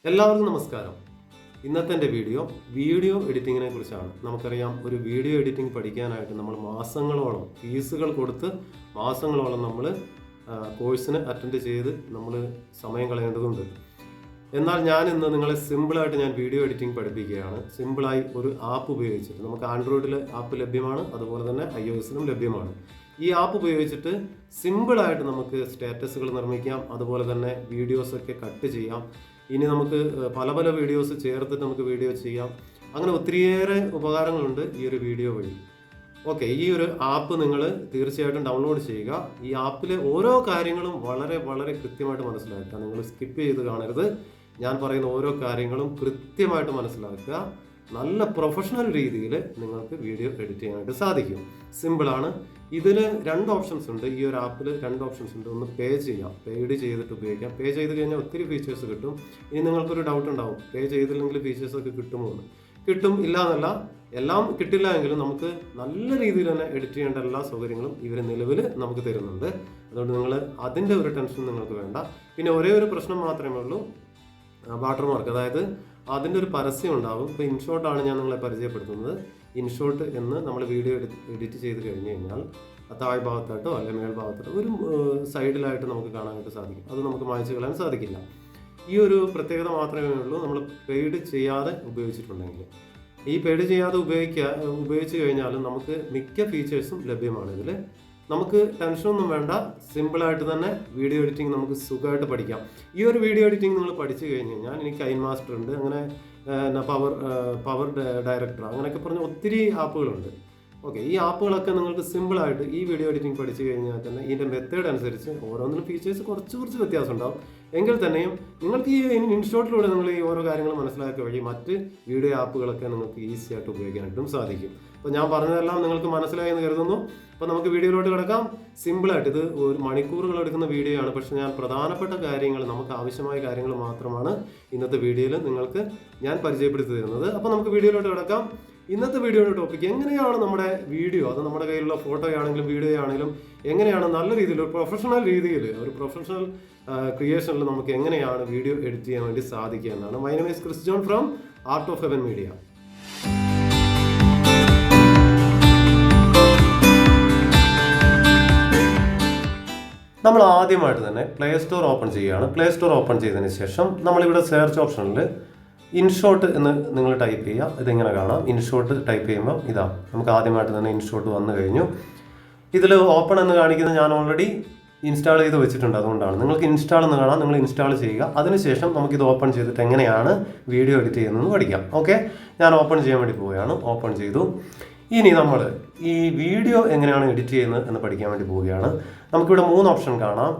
എല്ലാവർക്കും നമസ്കാരം. ഇന്നത്തെ എൻ്റെ വീഡിയോ എഡിറ്റിങ്ങിനെ കുറിച്ചാണ്. നമുക്കറിയാം, ഒരു വീഡിയോ എഡിറ്റിംഗ് പഠിക്കാനായിട്ട് നമ്മൾ മാസങ്ങളോളം ഫീസുകൾ കൊടുത്ത് മാസങ്ങളോളം നമ്മൾ കോഴ്സിന് അറ്റൻഡ് ചെയ്ത് നമ്മൾ സമയം കളയേണ്ടതുണ്ട്. എന്നാൽ ഞാൻ ഇന്ന് നിങ്ങളെ സിമ്പിളായിട്ട് വീഡിയോ എഡിറ്റിംഗ് പഠിപ്പിക്കുകയാണ്. സിമ്പിളായി ഒരു ആപ്പ് ഉപയോഗിച്ചിട്ട്, നമുക്ക് ആൻഡ്രോയിഡിൽ ആപ്പ് ലഭ്യമാണ്, അതുപോലെ തന്നെ iOSലും ലഭ്യമാണ്. ഈ ആപ്പ് ഉപയോഗിച്ചിട്ട് സിമ്പിളായിട്ട് നമുക്ക് സ്റ്റാറ്റസുകൾ നിർമ്മിക്കാം, അതുപോലെ തന്നെ വീഡിയോസൊക്കെ കട്ട് ചെയ്യാം. ഇനി നമുക്ക് പല പല വീഡിയോസ് ചേർത്തിട്ട് നമുക്ക് വീഡിയോ ചെയ്യാം. അങ്ങനെ ഒത്തിരിയേറെ ഉപകാരങ്ങളുണ്ട് ഈ ഒരു വീഡിയോ വഴി. ഓക്കെ, ഈ ഒരു ആപ്പ് നിങ്ങൾ തീർച്ചയായിട്ടും ഡൗൺലോഡ് ചെയ്യുക. ഈ ആപ്പിലെ ഓരോ കാര്യങ്ങളും വളരെ വളരെ കൃത്യമായിട്ട് മനസ്സിലാക്കുക. നിങ്ങൾ സ്കിപ്പ് ചെയ്ത് കാണരുത്. ഞാൻ പറയുന്ന ഓരോ കാര്യങ്ങളും കൃത്യമായിട്ട് മനസ്സിലാക്കുക. നല്ല പ്രൊഫഷണൽ രീതിയിൽ നിങ്ങൾക്ക് വീഡിയോ എഡിറ്റ് ചെയ്യാനായിട്ട് സാധിക്കും. സിമ്പിളാണ്. ഇതിൽ രണ്ട് ഓപ്ഷൻസ് ഉണ്ട്. ഈ ഒരു ആപ്പിൽ രണ്ട് ഓപ്ഷൻസ് ഉണ്ട്. ഒന്ന് പേ ചെയ്യാം, പെയ്ഡ് ചെയ്തിട്ട് ഉപയോഗിക്കാം. പേ ചെയ്ത് കഴിഞ്ഞാൽ ഒത്തിരി ഫീച്ചേഴ്സ് കിട്ടും. ഇനി നിങ്ങൾക്കൊരു ഡൗട്ട് ഉണ്ടാവും, പേ ചെയ്തില്ലെങ്കിൽ ഫീച്ചേഴ്സൊക്കെ കിട്ടുമോ എന്ന്. കിട്ടും, ഇല്ല എന്നല്ല. എല്ലാം കിട്ടില്ല എങ്കിലും നമുക്ക് നല്ല രീതിയിൽ തന്നെ എഡിറ്റ് ചെയ്യേണ്ട എല്ലാ സൗകര്യങ്ങളും ഇവർ നിലവിൽ നമുക്ക് തരുന്നുണ്ട്. അതുകൊണ്ട് നിങ്ങൾ അതിൻ്റെ ഒരു ടെൻഷൻ നിങ്ങൾക്ക് വേണ്ട. പിന്നെ ഒരേ ഒരു പ്രശ്നം മാത്രമേ ഉള്ളൂ, വാട്ടർമാർക്ക്. അതായത് അതിൻ്റെ ഒരു പരസ്യം ഉണ്ടാവും. ഇപ്പോൾ ഇൻഷോട്ടാണ് ഞാൻ നിങ്ങളെ പരിചയപ്പെടുത്തുന്നത്. ഇൻഷോട്ട് എന്ന് നമ്മൾ വീഡിയോ എഡിറ്റ് ചെയ്ത് കഴിഞ്ഞ് കഴിഞ്ഞാൽ താഴ് ഭാഗത്തായിട്ടോ അല്ലെങ്കിൽ മേൽഭാഗത്തായിട്ടോ ഒരു സൈഡിലായിട്ട് നമുക്ക് കാണാനായിട്ട് സാധിക്കും. അത് നമുക്ക് മായ്ച്ചു കളയാൻ സാധിക്കില്ല. ഈ ഒരു പ്രത്യേകത മാത്രമേ ഉള്ളൂ നമ്മൾ പെയ്ഡ് ചെയ്യാതെ ഉപയോഗിച്ചിട്ടുണ്ടെങ്കിൽ. ഈ പെയ്ഡ് ചെയ്യാതെ ഉപയോഗിച്ച് കഴിഞ്ഞാലും നമുക്ക് മിക്ക ഫീച്ചേഴ്സും ലഭ്യമാണ് ഇതിൽ. നമുക്ക് ടെൻഷനൊന്നും വേണ്ട. സിമ്പിളായിട്ട് തന്നെ വീഡിയോ എഡിറ്റിംഗ് നമുക്ക് സുഖമായിട്ട് പഠിക്കാം. ഈ ഒരു വീഡിയോ എഡിറ്റിംഗ് നിങ്ങൾ പഠിച്ചു കഴിഞ്ഞ് കഴിഞ്ഞാൽ എനിക്ക് കൈൻ മാസ്റ്റർ ഉണ്ട്, അങ്ങനെ പവർ ഡയറക്ടർ, അങ്ങനെയൊക്കെ പറഞ്ഞ ഒത്തിരി ആപ്പുകളുണ്ട്. ഓക്കെ, ഈ ആപ്പുകളൊക്കെ നിങ്ങൾക്ക് സിമ്പിളായിട്ട് ഈ വീഡിയോ എഡിറ്റിംഗ് പഠിച്ചു കഴിഞ്ഞാൽ തന്നെ ഇതിൻ്റെ മെത്തേഡ് അനുസരിച്ച് ഓരോന്നിനും ഫീച്ചേഴ്സ് കുറച്ച് വ്യത്യാസം ഉണ്ടാവും. എങ്കിൽ തന്നെയും നിങ്ങൾക്ക് ഈ ഇൻഷോട്ടിലൂടെ നിങ്ങൾ ഈ ഓരോ കാര്യങ്ങൾ മനസ്സിലാക്കുക വഴി മറ്റ് വീഡിയോ ആപ്പുകളൊക്കെ നിങ്ങൾക്ക് ഈസി ആയിട്ട് ഉപയോഗിക്കാനായിട്ടും സാധിക്കും. അപ്പോൾ ഞാൻ പറഞ്ഞതെല്ലാം നിങ്ങൾക്ക് മനസ്സിലായി എന്ന് കരുതുന്നു. അപ്പോൾ നമുക്ക് വീഡിയോയിലോട്ട് കിടക്കാം. സിമ്പിളായിട്ട്, ഇത് ഒരു മണിക്കൂറുകൾ എടുക്കുന്ന വീഡിയോ ആണ്. പക്ഷേ ഞാൻ പ്രധാനപ്പെട്ട കാര്യങ്ങൾ, നമുക്ക് ആവശ്യമായ കാര്യങ്ങൾ മാത്രമാണ് ഇന്നത്തെ വീഡിയോയിൽ നിങ്ങൾക്ക് ഞാൻ പരിചയപ്പെടുത്തി തരുന്നത്. അപ്പോൾ നമുക്ക് വീഡിയോയിലോട്ട് കിടക്കാം. ഇന്നത്തെ വീഡിയോയുടെ ടോപ്പിക്, എങ്ങനെയാണ് നമ്മുടെ വീഡിയോ, അത് നമ്മുടെ കയ്യിലുള്ള ഫോട്ടോ ആണെങ്കിലും വീഡിയോ ആണെങ്കിലും എങ്ങനെയാണ് നല്ല രീതിയിൽ ഒരു പ്രൊഫഷണൽ രീതിയിൽ, ഒരു പ്രൊഫഷണൽ ക്രിയേഷനിൽ നമുക്ക് എങ്ങനെയാണ് വീഡിയോ എഡിറ്റ് ചെയ്യാൻ വേണ്ടി സാധിക്കുക എന്നാണ്. My name is Chris John from art of heaven media. നമ്മൾ ആദ്യമായിട്ട് തന്നെ പ്ലേ സ്റ്റോർ ഓപ്പൺ ചെയ്യുകയാണ്. പ്ലേ സ്റ്റോർ ഓപ്പൺ ചെയ്തതിന് ശേഷം നമ്മളിവിടെ സെർച്ച് ഓപ്ഷനിൽ ഇൻഷോട്ട് എന്ന് നിങ്ങൾ ടൈപ്പ് ചെയ്യുക. ഇതിങ്ങനെ കാണാം. ഇൻഷോട്ട് ടൈപ്പ് ചെയ്യുമ്പോൾ ഇതാ നമുക്ക് ആദ്യമായിട്ട് തന്നെ ഇൻഷോട്ട് വന്നു കഴിഞ്ഞു. ഇതിൽ ഓപ്പൺ എന്ന് കാണിക്കുന്നത് ഞാൻ ഓൾറെഡി ഇൻസ്റ്റാൾ ചെയ്ത് വെച്ചിട്ടുണ്ട്. അതുകൊണ്ടാണ് നിങ്ങൾക്ക് ഇൻസ്റ്റാൾ എന്ന് കാണാം. നിങ്ങൾ ഇൻസ്റ്റാൾ ചെയ്യുക. അതിനുശേഷം നമുക്കിത് ഓപ്പൺ ചെയ്തിട്ട് എങ്ങനെയാണ് വീഡിയോ എഡിറ്റ് ചെയ്യുന്നതെന്ന് പഠിക്കാം. ഓക്കെ, ഞാൻ ഓപ്പൺ ചെയ്യാൻ വേണ്ടി പോവുകയാണ്. ഓപ്പൺ ചെയ്തു. ഇനി നമ്മൾ ഈ വീഡിയോ എങ്ങനെയാണ് എഡിറ്റ് ചെയ്യുന്നത് എന്ന് പഠിക്കാൻ വേണ്ടി പോവുകയാണ്. നമുക്കിവിടെ 3 ഓപ്ഷൻ കാണാം.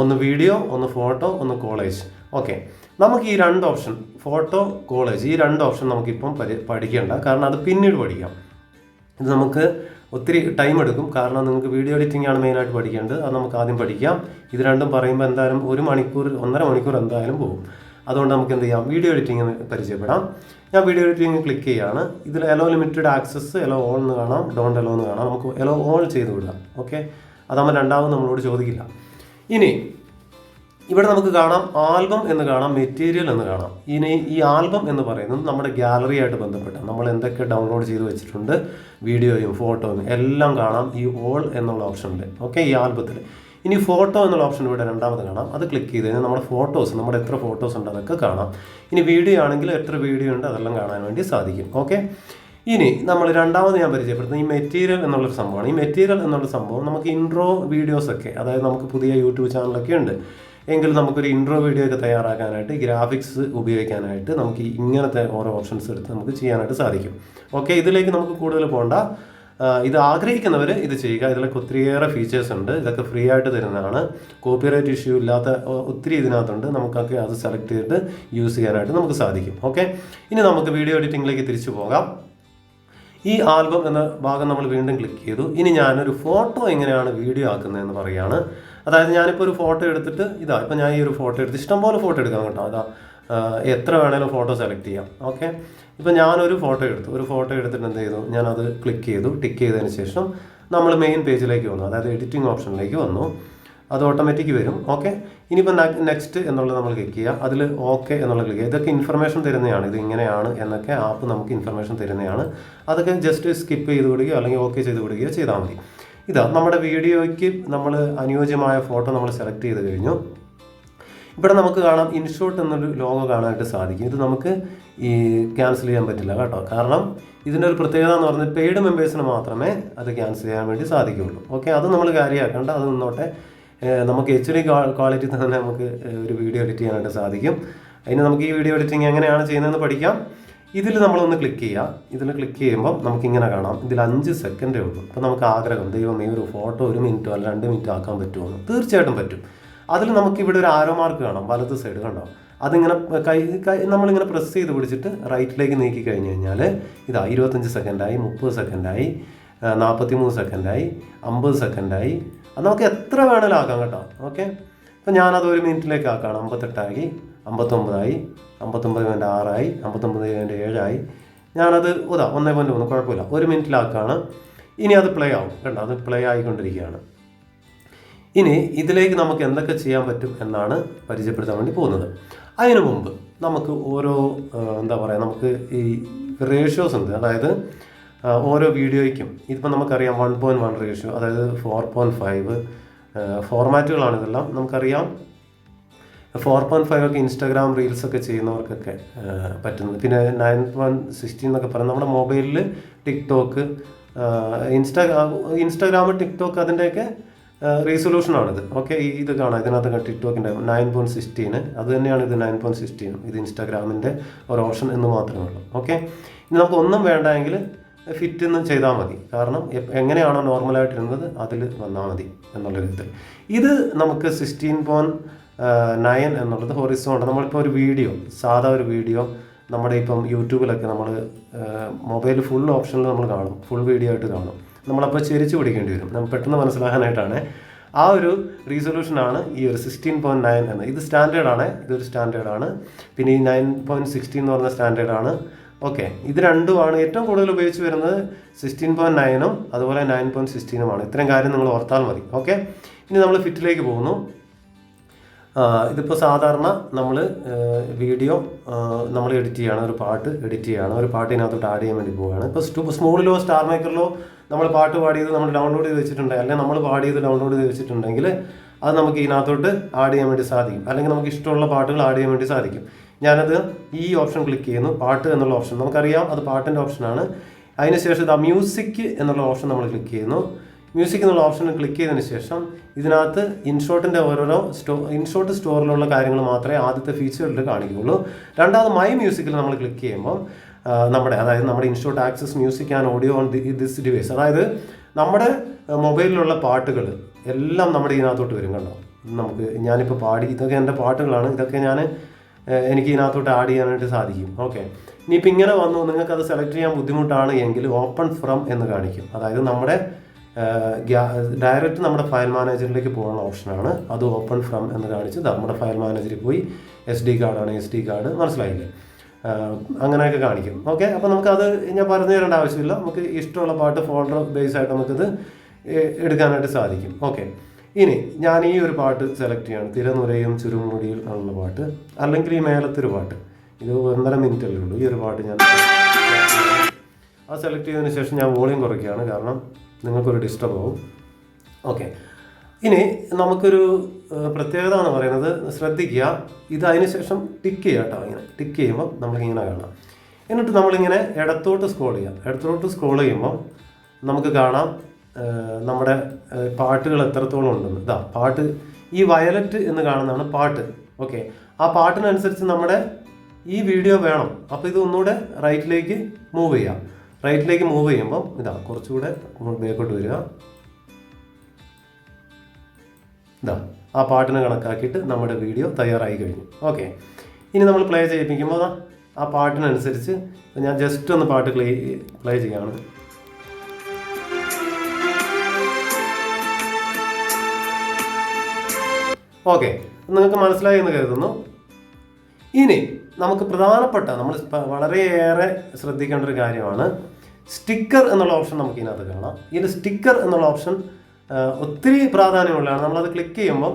ഒന്ന് വീഡിയോ, ഒന്ന് ഫോട്ടോ, ഒന്ന് കോളേജ്. ഓക്കെ, നമുക്ക് ഈ 2 ഓപ്ഷൻ, ഫോട്ടോ, കോളേജ്, ഈ 2 ഓപ്ഷൻ നമുക്കിപ്പം പഠിക്കേണ്ട. കാരണം അത് പിന്നീട് പഠിക്കാം. ഇത് നമുക്ക് ഒത്തിരി ടൈം എടുക്കും. കാരണം നിങ്ങൾക്ക് വീഡിയോ എഡിറ്റിംഗ് ആണ് മെയിനായിട്ട് പഠിക്കേണ്ടത്. അത് നമുക്ക് ആദ്യം പഠിക്കാം. ഇത് രണ്ടും പറയുമ്പോൾ എന്തായാലും 1 മണിക്കൂർ 1.5 മണിക്കൂർ എന്തായാലും പോകും. അതുകൊണ്ട് നമുക്ക് എന്ത് ചെയ്യാം, വീഡിയോ എഡിറ്റിംഗ് പരിചയപ്പെടാം. ഞാൻ വീഡിയോ എഡിറ്റിംഗ് ക്ലിക്ക് ചെയ്യുകയാണ്. ഇതിൽ എലോ ലിമിറ്റഡ് ആക്സസ്, എലോ ഓൾ എന്ന് കാണാം, ഡോണ്ട് എലോ എന്ന് കാണാം. നമുക്ക് എലോ ഓൾ ചെയ്ത് വിടാം. ഓക്കെ, അതാകുമ്പോൾ രണ്ടാമത് നമ്മളോട് ചോദിക്കില്ല. ഇനി ഇവിടെ നമുക്ക് കാണാം ആൽബം എന്ന് കാണാം, മെറ്റീരിയൽ എന്ന് കാണാം. ഇനി ഈ ആൽബം എന്ന് പറയുന്നത് നമ്മുടെ ഗാലറിയായിട്ട് ബന്ധപ്പെട്ട നമ്മൾ എന്തൊക്കെ ഡൗൺലോഡ് ചെയ്ത് വെച്ചിട്ടുണ്ട്, വീഡിയോയും ഫോട്ടോയും എല്ലാം കാണാം ഈ ഓൾ എന്നുള്ള ഓപ്ഷനിൽ. ഓക്കെ, ഈ ആൽബത്തിൽ. ഇനി ഫോട്ടോ എന്നുള്ള ഓപ്ഷൻ ഇവിടെ രണ്ടാമത് കാണാം. അത് ക്ലിക്ക് ചെയ്ത് കഴിഞ്ഞാൽ നമ്മുടെ ഫോട്ടോസ്, നമ്മുടെ എത്ര ഫോട്ടോസ് ഉണ്ട് അതൊക്കെ കാണാം. ഇനി വീഡിയോ ആണെങ്കിൽ എത്ര വീഡിയോ ഉണ്ട് അതെല്ലാം കാണാൻ വേണ്ടി സാധിക്കും. ഓക്കെ, ഇനി നമ്മൾ രണ്ടാമത് ഞാൻ പരിചയപ്പെടുത്തുന്നത് ഈ മെറ്റീരിയൽ എന്നുള്ളൊരു സംഭവമാണ്. ഈ മെറ്റീരിയൽ എന്നുള്ള സംഭവം നമുക്ക് ഇൻട്രോ വീഡിയോസൊക്കെ, അതായത് നമുക്ക് പുതിയ യൂട്യൂബ് ചാനലൊക്കെ ഉണ്ട് എങ്കിൽ നമുക്കൊരു ഇൻട്രോ വീഡിയോ ഒക്കെ തയ്യാറാക്കാനായിട്ട്, ഗ്രാഫിക്സ് ഉപയോഗിക്കാനായിട്ട് നമുക്ക് ഇങ്ങനത്തെ ഓരോ ഓപ്ഷൻസ് എടുത്ത് നമുക്ക് ചെയ്യാനായിട്ട് സാധിക്കും. ഓക്കെ, ഇതിലേക്ക് നമുക്ക് കൂടുതൽ പോകണ്ട. ഇത് ആഗ്രഹിക്കുന്നവർ ഇത് ചെയ്യുക. ഇതിലൊക്കെ ഒത്തിരിയേറെ ഫീച്ചേഴ്സ് ഉണ്ട്. ഇതൊക്കെ ഫ്രീ ആയിട്ട് തരുന്നതാണ്. കോപ്പിറൈറ്റ് ഇഷ്യൂ ഇല്ലാത്ത ഒത്തിരി ഇതിനകത്തുണ്ട്. നമുക്കൊക്കെ അത് സെലക്ട് ചെയ്തിട്ട് യൂസ് ചെയ്യാനായിട്ട് നമുക്ക് സാധിക്കും. ഓക്കെ, ഇനി നമുക്ക് വീഡിയോ എഡിറ്റിംഗിലേക്ക് തിരിച്ചു പോകാം. ഈ ആൽബം എന്ന ഭാഗം നമ്മൾ വീണ്ടും ക്ലിക്ക് ചെയ്തു. ഇനി ഞാനൊരു ഫോട്ടോ എങ്ങനെയാണ് വീഡിയോ ആക്കുന്നതെന്ന് പറയുകയാണ്. അതായത് ഞാനിപ്പോൾ ഒരു ഫോട്ടോ എടുത്തിട്ട് ഇപ്പം ഞാൻ ഈ ഒരു ഫോട്ടോ എടുത്ത് ഇഷ്ടംപോലെ ഫോട്ടോ എടുക്കാം കേട്ടോ. അതാ എത്ര വേണേലും ഫോട്ടോ സെലക്ട് ചെയ്യാം. ഓക്കെ, ഇപ്പം ഞാനൊരു ഫോട്ടോ എടുത്തിട്ട് എന്ത് ചെയ്തു, ഞാനത് ക്ലിക്ക് ചെയ്തു. ടിക്ക് ചെയ്തതിന് ശേഷം നമ്മൾ മെയിൻ പേജിലേക്ക് വന്നു, അതായത് എഡിറ്റിംഗ് ഓപ്ഷനിലേക്ക് വന്നു. അത് ഓട്ടോമാറ്റിക് വരും. ഓക്കെ, ഇനിയിപ്പോൾ നെക്സ്റ്റ് എന്നുള്ളത് നമ്മൾ ക്ലിക്ക് ചെയ്യുക, അതിൽ ഓക്കെ എന്നുള്ളത് ക്ലിക്ക് ചെയ്യുക. ഇതൊക്കെ ഇൻഫർമേഷൻ തരുന്നതാണ്, ഇത് ഇങ്ങനെയാണ് എന്നൊക്കെ ആപ്പ് നമുക്ക് ഇൻഫർമേഷൻ തരുന്നതാണ്. അതൊക്കെ ജസ്റ്റ് സ്കിപ്പ് ചെയ്ത് വിടുകയോ അല്ലെങ്കിൽ ഓക്കെ ചെയ്ത് വിടുകയോ ചെയ്താൽ മതി. ഇതാ നമ്മുടെ വീഡിയോയ്ക്ക് നമ്മൾ അനുയോജ്യമായ ഫോട്ടോ നമ്മൾ സെലക്ട് ചെയ്ത് കഴിഞ്ഞു. ഇവിടെ നമുക്ക് കാണാം ഇൻഷോട്ട് എന്നൊരു ലോഗോ കാണാനായിട്ട് സാധിക്കും. ഇത് നമുക്ക് ഈ ക്യാൻസൽ ചെയ്യാൻ പറ്റില്ല കേട്ടോ. കാരണം ഇതിൻ്റെ ഒരു പ്രത്യേകത എന്ന് പറഞ്ഞാൽ പെയ്ഡ് മെമ്പേഴ്സിന് മാത്രമേ അത് ക്യാൻസൽ ചെയ്യാൻ വേണ്ടി സാധിക്കുകയുള്ളൂ. ഓക്കെ, അത് നമ്മൾ കാര്യമാക്കേണ്ട, അത് നിന്നോട്ടെ. നമുക്ക് HD ക്വാളിറ്റി തന്നെ നമുക്ക് ഒരു വീഡിയോ എഡിറ്റ് ചെയ്യാനായിട്ട് സാധിക്കും. അതിന് നമുക്ക് ഈ വീഡിയോ എഡിറ്റിംഗ് എങ്ങനെയാണ് ചെയ്യുന്നതെന്ന് പഠിക്കാം. ഇതിൽ നമ്മളൊന്ന് ക്ലിക്ക് ചെയ്യുക. ഇതിൽ ക്ലിക്ക് ചെയ്യുമ്പോൾ നമുക്കിങ്ങനെ കാണാം, ഇതിൽ 5 സെക്കൻഡേ ഉള്ളൂ. അപ്പോൾ നമുക്ക് ആഗ്രഹം, ദൈവം ഈ ഒരു ഫോട്ടോ 1 മിനിറ്റോ അല്ല 2 മിനിറ്റോ ആക്കാൻ പറ്റുമോ? തീർച്ചയായിട്ടും പറ്റും. അതിൽ നമുക്കിവിടെ ഒരു ആരോ മാർക്ക് കാണാം വലത് സൈഡ്, കണ്ടോ? അതിങ്ങനെ നമ്മളിങ്ങനെ പ്രസ് ചെയ്ത് പിടിച്ചിട്ട് റൈറ്റിലേക്ക് നീക്കി കഴിഞ്ഞ് കഴിഞ്ഞാൽ ഇതാ 25 സെക്കൻഡായി, 30 സെക്കൻഡായി, 43 സെക്കൻഡായി, 50 സെക്കൻഡായി. അത് നമുക്ക് എത്ര വേണമെങ്കിലും ആക്കാം കേട്ടോ. ഓക്കെ, അപ്പോൾ ഞാനത് 1 മിനിറ്റിലേക്ക് ആക്കുകയാണ്. 58ആയി, 59ആയി, 59.6ആയി, 59.7ആയി. ഞാനത് 1.3 കുഴപ്പമില്ല, 1 മിനിറ്റിലാക്കുകയാണ്. ഇനി അത് പ്ലേ ആവും, കണ്ടോ? അത് പ്ലേ ആയിക്കൊണ്ടിരിക്കുകയാണ്. ഇനി ഇതിലേക്ക് നമുക്ക് എന്തൊക്കെ ചെയ്യാൻ പറ്റും എന്നാണ് പരിചയപ്പെടുത്താൻ വേണ്ടി പോകുന്നത്. അതിനു മുമ്പ് നമുക്ക് ഓരോ നമുക്ക് ഈ റേഷ്യോസ് ഉണ്ട്. അതായത് ഓരോ വീഡിയോയ്ക്കും ഇതിപ്പോൾ നമുക്കറിയാം 1:1 റേഷ്യോ, അതായത് 4:5 ഫോർമാറ്റുകളാണ് ഇതെല്ലാം നമുക്കറിയാം. 4:5 ഒക്കെ ഇൻസ്റ്റാഗ്രാം റീൽസൊക്കെ ചെയ്യുന്നവർക്കൊക്കെ പറ്റുന്നത്. പിന്നെ 9:16 എന്നൊക്കെ പറയുന്നത് നമ്മുടെ മൊബൈലിൽ ടിക്ടോക്ക്, ഇൻസ്റ്റാഗ്രാം, ടിക്ടോക്ക് അതിൻ്റെയൊക്കെ റീസൊല്യൂഷനാണിത്. ഓക്കെ, ഇത് കാണാം, ഇതിനകത്ത് ടിക്ടോക്കിൻ്റെ 9:16 അത് തന്നെയാണ്. ഇത് 9:16 ഇത് ഇൻസ്റ്റാഗ്രാമിൻ്റെ ഒരു ഓപ്ഷൻ എന്ന് മാത്രമേ ഉള്ളൂ. ഓക്കെ, ഇനി നമുക്ക് ഒന്നും വേണ്ടെങ്കിൽ ഫിറ്റ് എന്ന് ചെയ്താൽ മതി. കാരണം എങ്ങനെയാണോ നോർമലായിട്ടിരുന്നത് അതിൽ വന്നാൽ മതി എന്നുള്ള രീതിയിൽ. ഇത് നമുക്ക് 16:9 എന്നുള്ളത് ഹൊറിസോണ്ടൽ. നമ്മളിപ്പോൾ ഒരു വീഡിയോ, സാധാ ഒരു വീഡിയോ നമ്മുടെ ഇപ്പം യൂട്യൂബിലൊക്കെ നമ്മൾ മൊബൈൽ ഫുൾ ഓപ്ഷനിൽ നമ്മൾ കാണും, ഫുൾ വീഡിയോ ആയിട്ട് കാണും. നമ്മളപ്പോൾ ചെരിച്ച് പിടിക്കേണ്ടി വരും, നമുക്ക് പെട്ടെന്ന് മനസ്സിലാകാനായിട്ടാണ്. ആ ഒരു റീസൊല്യൂഷനാണ് ഈ ഒരു 16:9 എന്ന്. ഇത് സ്റ്റാൻഡേർഡാണ്, ഇതൊരു സ്റ്റാൻഡേർഡാണ്. പിന്നെ ഈ 9:16 എന്ന് പറഞ്ഞ സ്റ്റാൻഡേർഡാണ്. ഓക്കെ, ഇത് രണ്ടുമാണ് ഏറ്റവും കൂടുതൽ ഉപയോഗിച്ച് വരുന്നത്. 16:9ഉം അതുപോലെ 9:16ഉമാണ്. ഇത്രയും കാര്യം നിങ്ങൾ ഓർത്താൽ മതി. ഓക്കെ, ഇനി നമ്മൾ ഫിറ്റിലേക്ക് പോകുന്നു. ഇതിപ്പോൾ സാധാരണ നമ്മൾ വീഡിയോ നമ്മൾ എഡിറ്റ് ചെയ്യുകയാണ്, ഒരു പാട്ട് എഡിറ്റ് ചെയ്യുകയാണ്, ഒരു പാട്ട് ഇതിനകത്തോട്ട് ആഡ് ചെയ്യാൻ വേണ്ടി പോവുകയാണ്. ഇപ്പോൾ സ്മൂളിലോ സ്റ്റാർ മേക്കറിലോ നമ്മൾ പാട്ട് പാടിയത് നമ്മൾ ഡൗൺലോഡ് ചെയ്ത് വെച്ചിട്ടുണ്ടെങ്കിൽ, അല്ലെങ്കിൽ നമ്മൾ പാടിയത് ഡൗൺലോഡ് ചെയ്ത് വെച്ചിട്ടുണ്ടെങ്കിൽ അത് നമുക്ക് ഇതിനകത്തോട്ട് ആഡ് ചെയ്യാൻ വേണ്ടി സാധിക്കും. അല്ലെങ്കിൽ നമുക്ക് ഇഷ്ടമുള്ള പാട്ടുകൾ ആഡ് ചെയ്യാൻ വേണ്ടി സാധിക്കും. ഞാനത് ഈ ഓപ്ഷൻ ക്ലിക്ക് ചെയ്യുന്നു, പാട്ട് എന്നുള്ള ഓപ്ഷൻ. നമുക്കറിയാം അത് പാട്ടിൻ്റെ ഓപ്ഷനാണ്. അതിനുശേഷം ഇത് മ്യൂസിക് എന്നുള്ള ഓപ്ഷൻ നമ്മൾ ക്ലിക്ക് ചെയ്യുന്നു. മ്യൂസിക് എന്നുള്ള ഓപ്ഷൻ ക്ലിക്ക് ചെയ്തതിന് ശേഷം ഇതിനകത്ത് ഇൻഷോട്ടിൻ്റെ ഓരോരോ ഇൻഷോട്ട് സ്റ്റോറിലുള്ള കാര്യങ്ങൾ മാത്രമേ ആദ്യത്തെ ഫീച്ചറിൽ കാണിക്കുകയുള്ളൂ. രണ്ടാമത് മൈ മ്യൂസിക്കിൽ നമ്മൾ ക്ലിക്ക് ചെയ്യുമ്പോൾ അതായത് നമ്മുടെ InShot access music and audio on this device, അതായത് നമ്മുടെ മൊബൈലിലുള്ള പാട്ടുകൾ എല്ലാം നമ്മുടെ ഇതിനകത്തോട്ട് വരും. കണ്ടോ, ഞാനിപ്പോൾ പാടി, ഇതൊക്കെ എൻ്റെ പാട്ടുകളാണ്, ഇതൊക്കെ എനിക്ക് ഇതിനകത്തോട്ട് ആഡ് ചെയ്യാനായിട്ട് സാധിക്കും. ഓക്കെ, ഇനിയിപ്പോൾ ഇങ്ങനെ വന്നു, നിങ്ങൾക്കത് സെലക്ട് ചെയ്യാൻ ബുദ്ധിമുട്ടാണ് എങ്കിൽ ഓപ്പൺ ഫ്രം എന്ന് കാണിക്കും. അതായത് നമ്മുടെ ഡയറക്റ്റ് നമ്മുടെ ഫയൽ മാനേജറിലേക്ക് പോകുന്ന ഓപ്ഷനാണ്. അത് ഓപ്പൺ ഫ്രം എന്ന് കാണിച്ച് നമ്മുടെ ഫയൽ മാനേജറിൽ പോയി SD കാർഡാണ്, SD കാർഡ്, മനസ്സിലായില്ലേ? അങ്ങനെയൊക്കെ കാണിക്കും. ഓക്കെ, അപ്പോൾ നമുക്കത് ഞാൻ പറഞ്ഞു തരേണ്ട ആവശ്യമില്ല. നമുക്ക് ഇഷ്ടമുള്ള പാട്ട് ഫോൾഡർ ബേസ് ആയിട്ട് നമുക്കിത് എടുക്കാനായിട്ട് സാധിക്കും. ഓക്കെ, ഇനി ഞാൻ ഈ ഒരു പാട്ട് സെലക്ട് ചെയ്യാണ്, തിരനുരയും ചുരുമുടിയിൽ എന്നുള്ള പാട്ട്, അല്ലെങ്കിൽ ഈ മേലത്തൊരു പാട്ട്. ഇത് 1.5 മിനിറ്റല്ലേ ഉള്ളൂ. ഈ ഒരു പാട്ട് ഞാൻ അത് സെലക്ട് ചെയ്തതിന് ശേഷം ഞാൻ വോളിയം കുറയ്ക്കുകയാണ്, കാരണം നിങ്ങൾക്കൊരു ഡിസ്റ്റർബ് ആവും. ഓക്കെ, ഇനി നമുക്കൊരു പ്രത്യേകത എന്ന് പറയുന്നത്, ശ്രദ്ധിക്കുക, ഇത് അതിന് ശേഷം ടിക്ക് ചെയ്യുക കേട്ടോ. ഇങ്ങനെ ടിക്ക് ചെയ്യുമ്പോൾ നമ്മളിങ്ങനെ കാണാം. എന്നിട്ട് നമ്മളിങ്ങനെ ഇടത്തോട്ട് സ്ക്രോൾ ചെയ്യാം. ഇടത്തോട്ട് സ്ക്രോൾ ചെയ്യുമ്പോൾ നമുക്ക് കാണാം നമ്മുടെ പാട്ടുകൾ എത്രത്തോളം ഉണ്ടെന്ന്. ഇതാ പാട്ട്, ഈ വയലറ്റ് എന്ന് കാണുന്നതാണ് പാട്ട്. ഓക്കെ, ആ പാട്ടിനനുസരിച്ച് നമ്മുടെ ഈ വീഡിയോ വേണം. അപ്പോൾ ഇത് ഒന്നുകൂടെ റൈറ്റിലേക്ക് മൂവ് ചെയ്യാം. റൈറ്റിലേക്ക് മൂവ് ചെയ്യുമ്പോൾ ഇതാ കുറച്ചുകൂടെ ബാക്കോട്ട് വരിക. ഇതാ ആ പാട്ടിനെ കണക്കാക്കിയിട്ട് നമ്മുടെ വീഡിയോ തയ്യാറായി കഴിഞ്ഞു. ഓക്കെ, ഇനി നമ്മൾ പ്ലേ ചെയ്യിപ്പിക്കുമ്പോൾ ആ പാട്ടിനനുസരിച്ച് ഞാൻ ജസ്റ്റ് ഒന്ന് പാട്ട് പ്ലേ ചെയ്യാണ്. ഓക്കെ, നിങ്ങൾക്ക് മനസ്സിലായി എന്ന് കരുതുന്നു. ഇനി നമുക്ക് പ്രധാനപ്പെട്ട, നമ്മൾ വളരെയേറെ ശ്രദ്ധിക്കേണ്ട ഒരു കാര്യമാണ് സ്റ്റിക്കർ എന്നുള്ള ഓപ്ഷൻ. നമുക്ക് ഇതിനകത്ത് കാണാം. ഈ സ്റ്റിക്കർ എന്നുള്ള ഓപ്ഷൻ ഒത്തിരി പ്രാധാന്യമുള്ളതാണ്. നമ്മളത് ക്ലിക്ക് ചെയ്യുമ്പം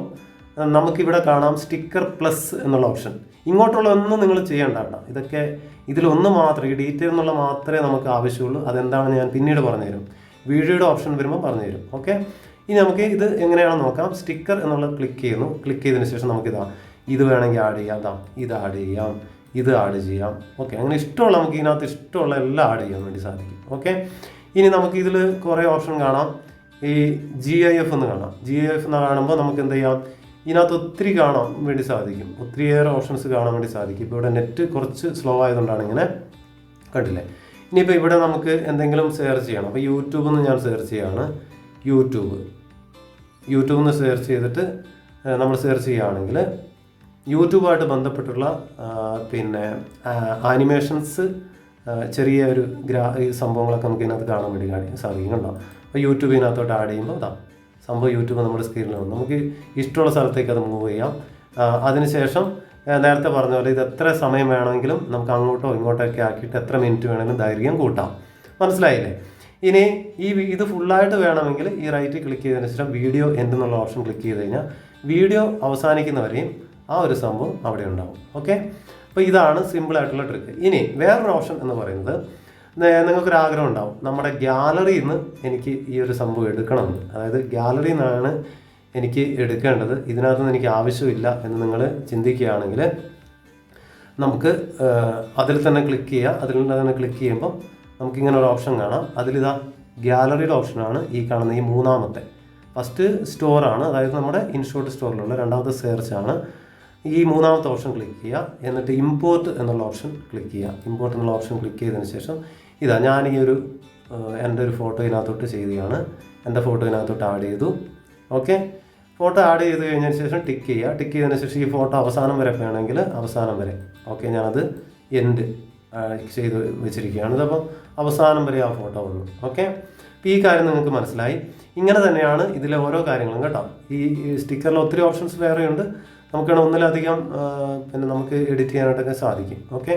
നമുക്കിവിടെ കാണാം സ്റ്റിക്കർ പ്ലസ് എന്നുള്ള ഓപ്ഷൻ. ഇങ്ങോട്ടുള്ള ഒന്നും നിങ്ങൾ ചെയ്യേണ്ട കേട്ടോ. ഇതൊക്കെ ഇതിലൊന്ന് മാത്രം, ഈ ഡീറ്റെയിൽ എന്നുള്ള മാത്രമേ നമുക്ക് ആവശ്യമുള്ളൂ. അതെന്താണെന്ന് ഞാൻ പിന്നീട് പറഞ്ഞുതരും. വീഡിയോയുടെ ഓപ്ഷൻ വരുമ്പോൾ പറഞ്ഞുതരും. ഓക്കെ, ഇനി നമുക്ക് ഇത് എങ്ങനെയാണെന്ന് നോക്കാം. സ്റ്റിക്കർ എന്നുള്ളത് ക്ലിക്ക് ചെയ്യുന്നു. ക്ലിക്ക് ചെയ്തതിന് ശേഷം നമുക്കിതാ ഇത് വേണമെങ്കിൽ ആഡ് ചെയ്യാം. ഇത് ആഡ് ചെയ്യാം, ഇത് ആഡ് ചെയ്യാം. ഓക്കെ, അങ്ങനെ ഇഷ്ടമുള്ള നമുക്ക് ഇതിനകത്ത് ഇഷ്ടമുള്ള എല്ലാം ആഡ് ചെയ്യാൻ വേണ്ടി സാധിക്കും. ഓക്കെ, ഇനി നമുക്ക് ഇതിൽ കുറേ ഓപ്ഷൻ കാണാം. ഈ GIF എന്ന് കാണാം. GIF എന്ന് കാണുമ്പോൾ നമുക്ക് എന്ത് ചെയ്യാം, ഇതിനകത്ത് ഒത്തിരി കാണാൻ വേണ്ടി സാധിക്കും. ഒത്തിരിയേറെ ഓപ്ഷൻസ് കാണാൻ വേണ്ടി സാധിക്കും. ഇപ്പോൾ ഇവിടെ നെറ്റ് കുറച്ച് സ്ലോ ആയതുകൊണ്ടാണ് ഇങ്ങനെ, കണ്ടില്ലേ. ഇനിയിപ്പോൾ ഇവിടെ നമുക്ക് എന്തെങ്കിലും സെർച്ച് ചെയ്യണം. അപ്പോൾ യൂട്യൂബിൽ നിന്ന് ഞാൻ സെർച്ച് ചെയ്യുകയാണ്. യൂട്യൂബിൽ നിന്ന് സെർച്ച് ചെയ്തിട്ട് നമ്മൾ സെർച്ച് ചെയ്യുകയാണെങ്കിൽ യൂട്യൂബായിട്ട് ബന്ധപ്പെട്ടുള്ള പിന്നെ ആനിമേഷൻസ്, ചെറിയ ഒരു ഈ സംഭവങ്ങളൊക്കെ നമുക്ക് ഇതിനകത്ത് കാണാൻ വേണ്ടി സാധിക്കും. കണ്ടോ. അപ്പോൾ യൂട്യൂബിനകത്തോട്ട് ആഡ് ചെയ്യുമ്പോൾ സംഭവം യൂട്യൂബ് നമ്മുടെ സ്ക്രീനിൽ വന്നു. നമുക്ക് ഇഷ്ടമുള്ള സ്ഥലത്തേക്ക് അത് മൂവ് ചെയ്യാം. അതിനുശേഷം നേരത്തെ പറഞ്ഞ പോലെ ഇത് എത്ര സമയം വേണമെങ്കിലും നമുക്ക് അങ്ങോട്ടോ ഇങ്ങോട്ടൊക്കെ ആക്കിയിട്ട് എത്ര മിനിറ്റ് വേണമെങ്കിലും ദൈർഘ്യം കൂട്ടാം. മനസ്സിലായില്ലേ? ഇനി ഇത് ഫുള്ളായിട്ട് വേണമെങ്കിൽ ഈ റൈറ്റ് ക്ലിക്ക് ചെയ്തതിന് ശേഷം വീഡിയോ എന്നുള്ള ഓപ്ഷൻ ക്ലിക്ക് ചെയ്ത് കഴിഞ്ഞാൽ വീഡിയോ അവസാനിക്കുന്നവരെയും ആ ഒരു സംഭവം അവിടെ ഉണ്ടാവും. ഓക്കെ, അപ്പോൾ ഇതാണ് സിമ്പിളായിട്ടുള്ള ട്രിക്ക്. ഇനി വേറൊരു ഓപ്ഷൻ എന്ന് പറയുന്നത്, നിങ്ങൾക്കൊരാഗ്രഹം ഉണ്ടാവും നമ്മുടെ ഗ്യാലറിയിൽ നിന്ന് എനിക്ക് ഈ ഒരു സംഭവം എടുക്കണമെന്ന്. അതായത് ഗ്യാലറിയിൽ നിന്നാണ് എനിക്ക് എടുക്കേണ്ടത്, ഇതിനകത്തുനിന്ന് എനിക്ക് ആവശ്യമില്ല എന്ന് നിങ്ങൾ ചിന്തിക്കുകയാണെങ്കിൽ നമുക്ക് അതിൽ തന്നെ ക്ലിക്ക് ചെയ്യുക. അതിൽ തന്നെ ക്ലിക്ക് ചെയ്യുമ്പോൾ നമുക്കിങ്ങനെ ഒരു ഓപ്ഷൻ കാണാം. അതിലിതാ ഗ്യാലറിയുടെ ഓപ്ഷനാണ് ഈ കാണുന്ന ഈ മൂന്നാമത്തെ. ഫസ്റ്റ് സ്റ്റോറാണ്, അതായത് നമ്മുടെ ഇൻഷോട്ട് സ്റ്റോറിലുള്ള. രണ്ടാമത്തെ സെർച്ചാണ്. ഈ മൂന്നാമത്തെ ഓപ്ഷൻ ക്ലിക്ക് ചെയ്യുക. എന്നിട്ട് ഇമ്പോർട്ട് എന്നുള്ള ഓപ്ഷൻ ക്ലിക്ക് ചെയ്യുക. ഇമ്പോർട്ട് എന്നുള്ള ഓപ്ഷൻ ക്ലിക്ക് ചെയ്തതിന് ശേഷം ഞാൻ ഈ ഒരു എൻ്റെ ഒരു ഫോട്ടോ ഇതിനകത്തോട്ട് ചെയ്യുകയാണ്. എൻ്റെ ഫോട്ടോ ഇതിനകത്തോട്ട് ആഡ് ചെയ്തു. ഓക്കെ, ഫോട്ടോ ആഡ് ചെയ്ത് കഴിഞ്ഞതിന് ശേഷം ടിക്ക് ചെയ്യുക. ടിക്ക് ചെയ്തതിന് ശേഷം ഈ ഫോട്ടോ അവസാനം വരെ വേണമെങ്കിൽ അവസാനം വരെ. ഓക്കെ, ഞാനത് എൻഡ് ചെയ്ത് വെച്ചിരിക്കുകയാണ്. ഇതപ്പം അവസാനം വരെ ആ ഫോട്ടോ വന്നു. ഓക്കെ, അപ്പോൾ ഈ കാര്യം നിങ്ങൾക്ക് മനസ്സിലായി. ഇങ്ങനെ തന്നെയാണ് ഇതിലെ ഓരോ കാര്യങ്ങളും കേട്ടോ. ഈ സ്റ്റിക്കറിൽ ഒത്തിരി ഓപ്ഷൻസ് വേറെയുണ്ട്. നമുക്കാണ് ഒന്നിലധികം പിന്നെ നമുക്ക് എഡിറ്റ് ചെയ്യാനായിട്ടൊക്കെ സാധിക്കും. ഓക്കെ,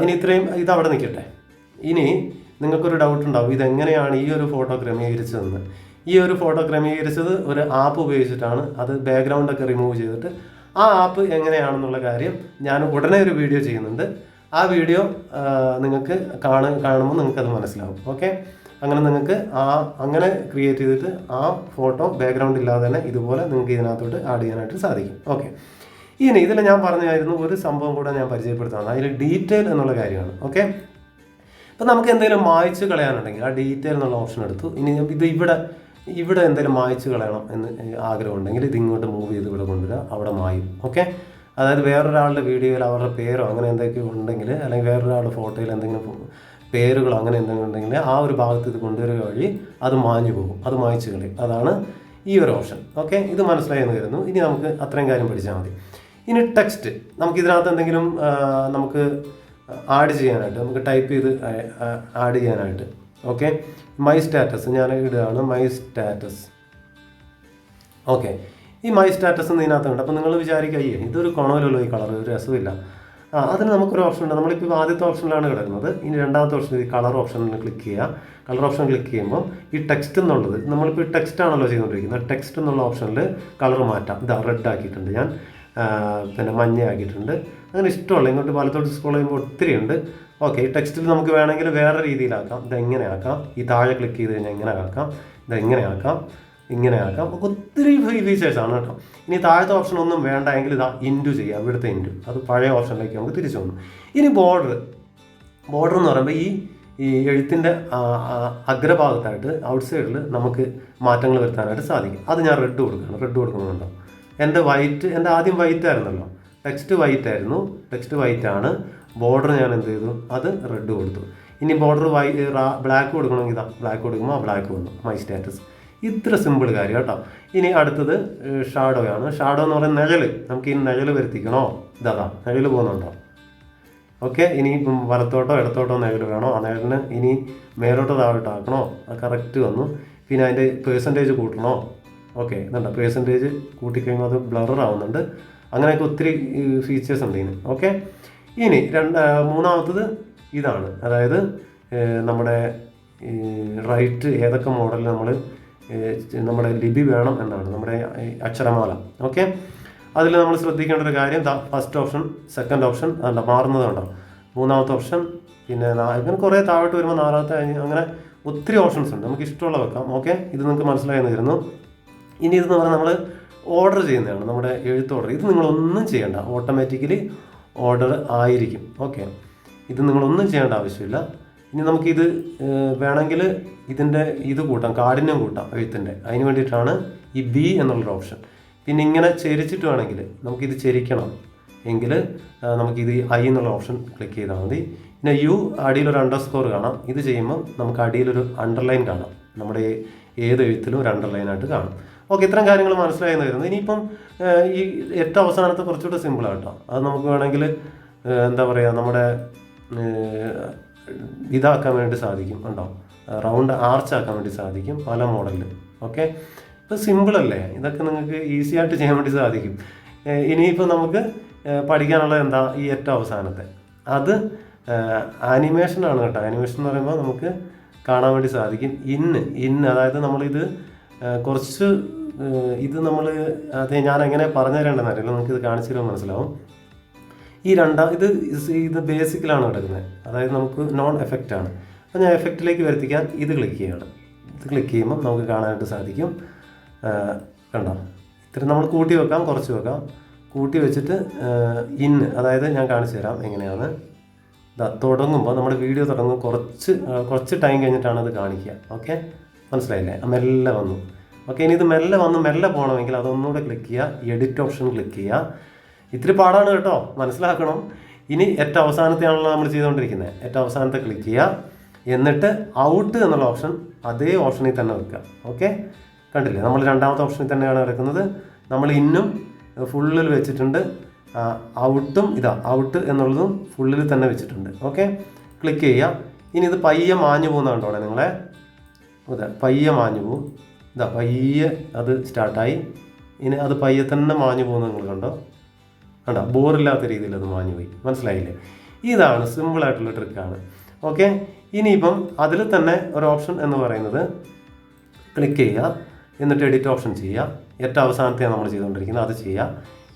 ഇനി ഇത്രയും ഇതവിടെ നിൽക്കട്ടെ. ഇനി നിങ്ങൾക്കൊരു ഡൗട്ട് ഉണ്ടാവും, ഇതെങ്ങനെയാണ് ഈ ഒരു ഫോട്ടോ ക്രമീകരിച്ചതെന്ന്. ഈ ഒരു ഫോട്ടോ ക്രമീകരിച്ചത് ഒരു ആപ്പ് ഉപയോഗിച്ചിട്ടാണ്. അത് ബാക്ക്ഗ്രൗണ്ടൊക്കെ റിമൂവ് ചെയ്തിട്ട് ആ ആപ്പ് എങ്ങനെയാണെന്നുള്ള കാര്യം ഞാൻ ഉടനെ ഒരു വീഡിയോ ചെയ്യുന്നുണ്ട്. ആ വീഡിയോ നിങ്ങൾക്ക് കാണുമ്പോൾ നിങ്ങൾക്കത് മനസ്സിലാവും. ഓക്കെ, അങ്ങനെ നിങ്ങൾക്ക് അങ്ങനെ ക്രിയേറ്റ് ചെയ്തിട്ട് ആ ഫോട്ടോ ബാക്ക്ഗ്രൗണ്ട് ഇല്ലാതെ തന്നെ ഇതുപോലെ നിങ്ങൾക്ക് ഇതിനകത്തോട്ട് ആഡ് ചെയ്യാനായിട്ട് സാധിക്കും. ഓക്കെ, ഇനി ഇതിൽ ഞാൻ പറഞ്ഞായിരുന്നു ഒരു സംഭവം കൂടെ ഞാൻ പരിചയപ്പെടുത്താം. അതിൽ ഡീറ്റെയിൽ എന്നുള്ള കാര്യമാണ്. ഓക്കെ, ഇപ്പം നമുക്ക് എന്തെങ്കിലും മായ്ച്ച് കളയാനുണ്ടെങ്കിൽ ആ ഡീറ്റെയിൽ എന്നുള്ള ഓപ്ഷൻ എടുത്തു. ഇനി ഇത് ഇവിടെ എന്തെങ്കിലും മായ്ച്ച് കളയണം എന്ന് ആഗ്രഹമുണ്ടെങ്കിൽ ഇത് ഇങ്ങോട്ട് മൂവ് ചെയ്ത് ഇവിടെ കൊണ്ടുവരിക, അവിടെ മായും. ഓക്കെ, അതായത് വേറൊരാളുടെ വീഡിയോയിൽ അവരുടെ പേരോ അങ്ങനെ എന്തൊക്കെയോ ഉണ്ടെങ്കിൽ, അല്ലെങ്കിൽ വേറൊരാളുടെ ഫോട്ടോയിൽ എന്തെങ്കിലും പേരുകളോ അങ്ങനെ എന്തെങ്കിലും ഉണ്ടെങ്കിൽ ആ ഒരു ഭാഗത്ത് ഇത് കൊണ്ടുവരിക വഴി അത് മാഞ്ഞു പോകും, അത് മായ്ച്ച് കളയും. അതാണ് ഈ ഒരു ഓപ്ഷൻ. ഓക്കെ, ഇത് മനസ്സിലായെന്ന് കരുതുന്നു. ഇനി നമുക്ക് അത്രയും കാര്യം പഠിച്ചാൽ മതി. ഇനി ടെക്സ്റ്റ് നമുക്കിതിനകത്ത് എന്തെങ്കിലും നമുക്ക് ആഡ് ചെയ്യാനായിട്ട്, നമുക്ക് ടൈപ്പ് ചെയ്ത് ആഡ് ചെയ്യാനായിട്ട്. ഓക്കെ, മൈ സ്റ്റാറ്റസ് ഞാൻ ഇടുകയാണ്. My status. ഓക്കെ, ഈ മൈ സ്റ്റാറ്റസ് എന്ന് ഇതിനകത്തുണ്ട്. അപ്പോൾ നിങ്ങൾ വിചാരിക്കുക, ഇതൊരു കുണമല്ലോ ഈ കളർ, ഒരു രസമില്ല. അതിന് നമുക്കൊരു ഓപ്ഷൻ ഉണ്ട്. നമ്മളിപ്പോൾ ആദ്യത്തെ ഓപ്ഷനിലാണ് കിടക്കുന്നത്. ഇനി രണ്ടാമത്തെ ഓപ്ഷൻ ഈ കളർ ഓപ്ഷനിൽ ക്ലിക്ക് ചെയ്യുക. കളർ ഓപ്ഷൻ ക്ലിക്ക് ചെയ്യുമ്പോൾ ഈ ടെക്സ്റ്റ് എന്നുള്ളത്, നമ്മളിപ്പോൾ ടെക്സ്റ്റ് ആണല്ലോ ചെയ്തുകൊണ്ടിരിക്കുന്നത്. ടെക്സ്റ്റ് എന്നുള്ള ഓപ്ഷനിൽ കളർ മാറ്റാം. ഇതാ റെഡ് ആക്കിയിട്ടുണ്ട് ഞാൻ, പിന്നെ മഞ്ഞ ആക്കിയിട്ടുണ്ട്. അങ്ങനെ ഇഷ്ടമുള്ള ഇങ്ങോട്ട് വലത്തോട്ട് സ്ക്രോൾ ചെയ്യുമ്പോൾ ഒത്തിരി ഉണ്ട്. ഓക്കെ, ഈ ടെക്സ്റ്റിൽ നമുക്ക് വേണമെങ്കിൽ വേറെ രീതിയിലാക്കാം. ഇതെങ്ങനെ ആക്കാം, ഈ താഴെ ക്ലിക്ക് ചെയ്ത് കഴിഞ്ഞാൽ ഇങ്ങനെ ആക്കാം, ഇതെങ്ങനെ ആക്കാം, ഇങ്ങനെ ആക്കാം. ഒത്തിരി ഫീച്ചേഴ്സാണ് കേട്ടോ. ഇനി താഴത്തെ ഓപ്ഷൻ ഒന്നും വേണ്ട എങ്കിൽ ഇതാ ഇൻറ്റു ചെയ്യാം. ഇവിടുത്തെ ഇൻറ്റു അത് പഴയ ഓപ്ഷനിലേക്ക് നമുക്ക് തിരിച്ചു വന്നു. ഇനി ബോർഡർ എന്ന് പറയുമ്പോൾ ഈ എഴുത്തിൻ്റെ അഗ്രഭാഗത്തായിട്ട് ഔട്ട് സൈഡിൽ നമുക്ക് മാറ്റങ്ങൾ വരുത്താനായിട്ട് സാധിക്കും. അത് ഞാൻ റെഡ് കൊടുക്കുകയാണ്. റെഡ് കൊടുക്കുന്നുണ്ടോ? എൻ്റെ ആദ്യം വൈറ്റ് ആയിരുന്നല്ലോ, ടെക്സ്റ്റ് വൈറ്റ് ആയിരുന്നു. ടെക്സ്റ്റ് വൈറ്റ് ആണ്. ബോർഡർ ഞാൻ എന്ത് ചെയ്തു, അത് റെഡ് കൊടുത്തു. ഇനി ബോർഡർ ബ്ലാക്ക് കൊടുക്കണമെങ്കിൽ ഇതാ ബ്ലാക്ക് കൊടുക്കുമ്പോൾ ആ ബ്ലാക്ക് വന്നു. My status. ഇത്ര സിമ്പിൾ കാര്യം കേട്ടോ. ഇനി അടുത്തത് ഷാഡോ ആണ്. ഷാഡോ എന്ന് പറയുന്നത് നിഴൽ. നമുക്ക് ഈ നിഴൽ വരുത്തിക്കണോ? ഇതാ നിഴൽ പോകുന്നുണ്ടോ? ഓക്കെ, ഇനി വലത്തോട്ടോ ഇടത്തോട്ടോ നിഴൽ വേണോ? ആ നിഴലിന് ഇനി മേലോട്ടോ താഴോട്ടാക്കണോ? അത് കറക്റ്റ് വന്നു. പിന്നെ അതിൻ്റെ പേഴ്സൻറ്റേജ് കൂട്ടണോ? ഓക്കെ, ഇതുണ്ട്. പേഴ്സൻറ്റേജ് കൂട്ടിക്കഴിയുമ്പോൾ അത് ബ്ലർ ആവുന്നുണ്ട്. അങ്ങനെയൊക്കെ ഒത്തിരി ഫീച്ചേഴ്സ് ഉണ്ട് ഇതിന്. ഓക്കെ, ഇനി മൂന്നാമത്തത് ഇതാണ്. അതായത് നമ്മുടെ റൈറ്റ് ഏതൊക്കെ മോഡൽ നമ്മൾ നമ്മുടെ ലിപി വേണം എന്നാണ്, നമ്മുടെ അക്ഷരമാല. ഓക്കെ, അതിൽ നമ്മൾ ശ്രദ്ധിക്കേണ്ട ഒരു കാര്യം, ഫസ്റ്റ് ഓപ്ഷൻ, സെക്കൻഡ് ഓപ്ഷൻ അല്ല മാറുന്നതുണ്ടോ, മൂന്നാമത്തെ ഓപ്ഷൻ, പിന്നെ ഇങ്ങനെ കുറേ താഴോട്ട് വരുമ്പോൾ നാലാമത്തെ, അങ്ങനെ ഒത്തിരി ഓപ്ഷൻസ് ഉണ്ട്, നമുക്ക് ഇഷ്ടമുള്ള വെക്കാം. ഓക്കെ, ഇത് നിങ്ങൾക്ക് മനസ്സിലായെന്ന് കരുതുന്നു. ഇനി ഇതെന്ന് പറഞ്ഞാൽ നമ്മൾ ഓർഡർ ചെയ്യുന്നതാണ്, നമ്മുടെ എഴുത്ത് ഓർഡർ. ഇത് നിങ്ങളൊന്നും ചെയ്യേണ്ട, ഓട്ടോമാറ്റിക്കലി ഓർഡർ ആയിരിക്കും. ഓക്കെ, ഇത് നിങ്ങളൊന്നും ചെയ്യേണ്ട ആവശ്യമില്ല. ഇനി നമുക്കിത് വേണമെങ്കിൽ ഇതിൻ്റെ ഇത് കൂട്ടാം, കാഠിന്യം കൂട്ടാം എഴുത്തിൻ്റെ. അതിന് വേണ്ടിയിട്ടാണ് ഈ ബി എന്നുള്ളൊരു ഓപ്ഷൻ. പിന്നെ ഇങ്ങനെ ചെരിച്ചിട്ട് വേണമെങ്കിൽ നമുക്കിത് ചെരിക്കണം എങ്കിൽ നമുക്കിത് ഐ എന്നുള്ള ഓപ്ഷൻ ക്ലിക്ക് ചെയ്താൽ മതി. പിന്നെ യു, അടിയിലൊരു അണ്ടർസ്കോർ കാണാം. ഇത് ചെയ്യുമ്പോൾ നമുക്ക് അടിയിലൊരു അണ്ടർലൈൻ കാണാം, നമ്മുടെ ഏത് എഴുത്തിലും ഒരു അണ്ടർലൈനായിട്ട് കാണും. ഓക്കെ, ഇത്തരം കാര്യങ്ങൾ മനസ്സിലായെന്ന് വരുന്നത്. ഇനിയിപ്പം ഈ ഏറ്റവും അവസാനത്തെ കുറച്ചുകൂടെ സിമ്പിളാണ് കേട്ടോ. അത് നമുക്ക് വേണമെങ്കിൽ എന്താ പറയുക, നമ്മുടെ ഇതാക്കാൻ വേണ്ടി സാധിക്കും, ഉണ്ടോ, റൗണ്ട് ആർച്ചാക്കാൻ വേണ്ടി സാധിക്കും പല മോഡലിൽ. ഓക്കെ, ഇപ്പോൾ സിമ്പിളല്ലേ, ഇതൊക്കെ നിങ്ങൾക്ക് ഈസി ആയിട്ട് ചെയ്യാൻ വേണ്ടി സാധിക്കും. ഇനിയിപ്പോൾ നമുക്ക് പഠിക്കാനുള്ളത് എന്താ, ഈ ഏറ്റവും അവസാനത്തെ അത് ആനിമേഷനാണ് കേട്ടോ. ആനിമേഷൻ എന്ന് പറയുമ്പോൾ നമുക്ക് കാണാൻ വേണ്ടി സാധിക്കും. ഇന്ന് അതായത് നമ്മളിത് കുറച്ച് ഇത് നമ്മൾ അതെ ഞാൻ എങ്ങനെ പറഞ്ഞു തരേണ്ടതെന്ന് അറിയില്ല, നമുക്കിത് കാണിച്ചു തരുമ്പോൾ മനസ്സിലാവും. ഇത് ബേസിക്കിലാണ് കിടക്കുന്നത്, അതായത് നമുക്ക് നോൺ എഫക്റ്റാണ്. അപ്പോൾ ഞാൻ എഫക്റ്റിലേക്ക് വരുത്തിക്കാൻ ഇത് ക്ലിക്ക് ചെയ്യണം. ഇത് ക്ലിക്ക് ചെയ്യുമ്പോൾ നമുക്ക് കാണാനായിട്ട് സാധിക്കും. കണ്ടോ, ഇത്ര നമ്മൾ കൂട്ടി വെക്കാം, കുറച്ച് വെക്കാം. കൂട്ടി വെച്ചിട്ട് അതായത് ഞാൻ കാണിച്ചു തരാം എങ്ങനെയാണ്. തുടങ്ങുമ്പോൾ നമ്മുടെ വീഡിയോ തുടങ്ങുമ്പോൾ കുറച്ച് ടൈം കഴിഞ്ഞിട്ടാണ് അത് കാണിക്കുക. ഓക്കെ, മനസ്സിലായില്ലേ, മെല്ലെ വന്നു. ഓക്കെ, ഇനി ഇത് മെല്ലെ പോകണമെങ്കിൽ അതൊന്നുകൂടെ ക്ലിക്ക് ചെയ്യുക, എഡിറ്റ് ഓപ്ഷൻ ക്ലിക്ക് ചെയ്യുക. ഇത്തിരി പാടാണ് കേട്ടോ, മനസ്സിലാക്കണം. ഇനി ഏറ്റവും അവസാനത്തെയാണല്ലോ നമ്മൾ ചെയ്തുകൊണ്ടിരിക്കുന്നത്. ഏറ്റവും അവസാനത്തെ ക്ലിക്ക് ചെയ്യുക, എന്നിട്ട് ഔട്ട് എന്നുള്ള ഓപ്ഷൻ അതേ ഓപ്ഷനിൽ തന്നെ വെക്കുക. ഓക്കെ, കണ്ടില്ലേ, നമ്മൾ രണ്ടാമത്തെ ഓപ്ഷനിൽ തന്നെയാണ് കിടക്കുന്നത്. നമ്മൾ ഇന്നും ഫുള്ളിൽ വെച്ചിട്ടുണ്ട്, ഔട്ടും ഔട്ട് എന്നുള്ളതും ഫുള്ളിൽ തന്നെ വെച്ചിട്ടുണ്ട്. ഓക്കെ, ക്ലിക്ക് ചെയ്യുക. ഇനി ഇത് പയ്യെ മാഞ്ഞു പോകുന്നതുണ്ടോ നിങ്ങളെ, പയ്യെ മാഞ്ഞു പോകും. പയ്യെ അത് സ്റ്റാർട്ടായി. ഇനി അത് പയ്യെ തന്നെ മാഞ്ഞു പോകുന്നത് നിങ്ങൾ കണ്ടോ, ബോറില്ലാത്ത രീതിയിൽ അത് മാഞ്ഞു പോയി. മനസ്സിലായില്ലേ, ഇതാണ് സിമ്പിളായിട്ടുള്ള ട്രിക്കാണ്. ഓക്കെ, ഇനിയിപ്പം അതിൽ തന്നെ ഒരു ഓപ്ഷൻ എന്ന് പറയുന്നത് ക്ലിക്ക് ചെയ്യുക, എന്നിട്ട് എഡിറ്റ് ഓപ്ഷൻ ചെയ്യുക. ഏറ്റവും അവസാനത്തെയാണ് നമ്മൾ ചെയ്തുകൊണ്ടിരിക്കുന്നത്, അത് ചെയ്യുക.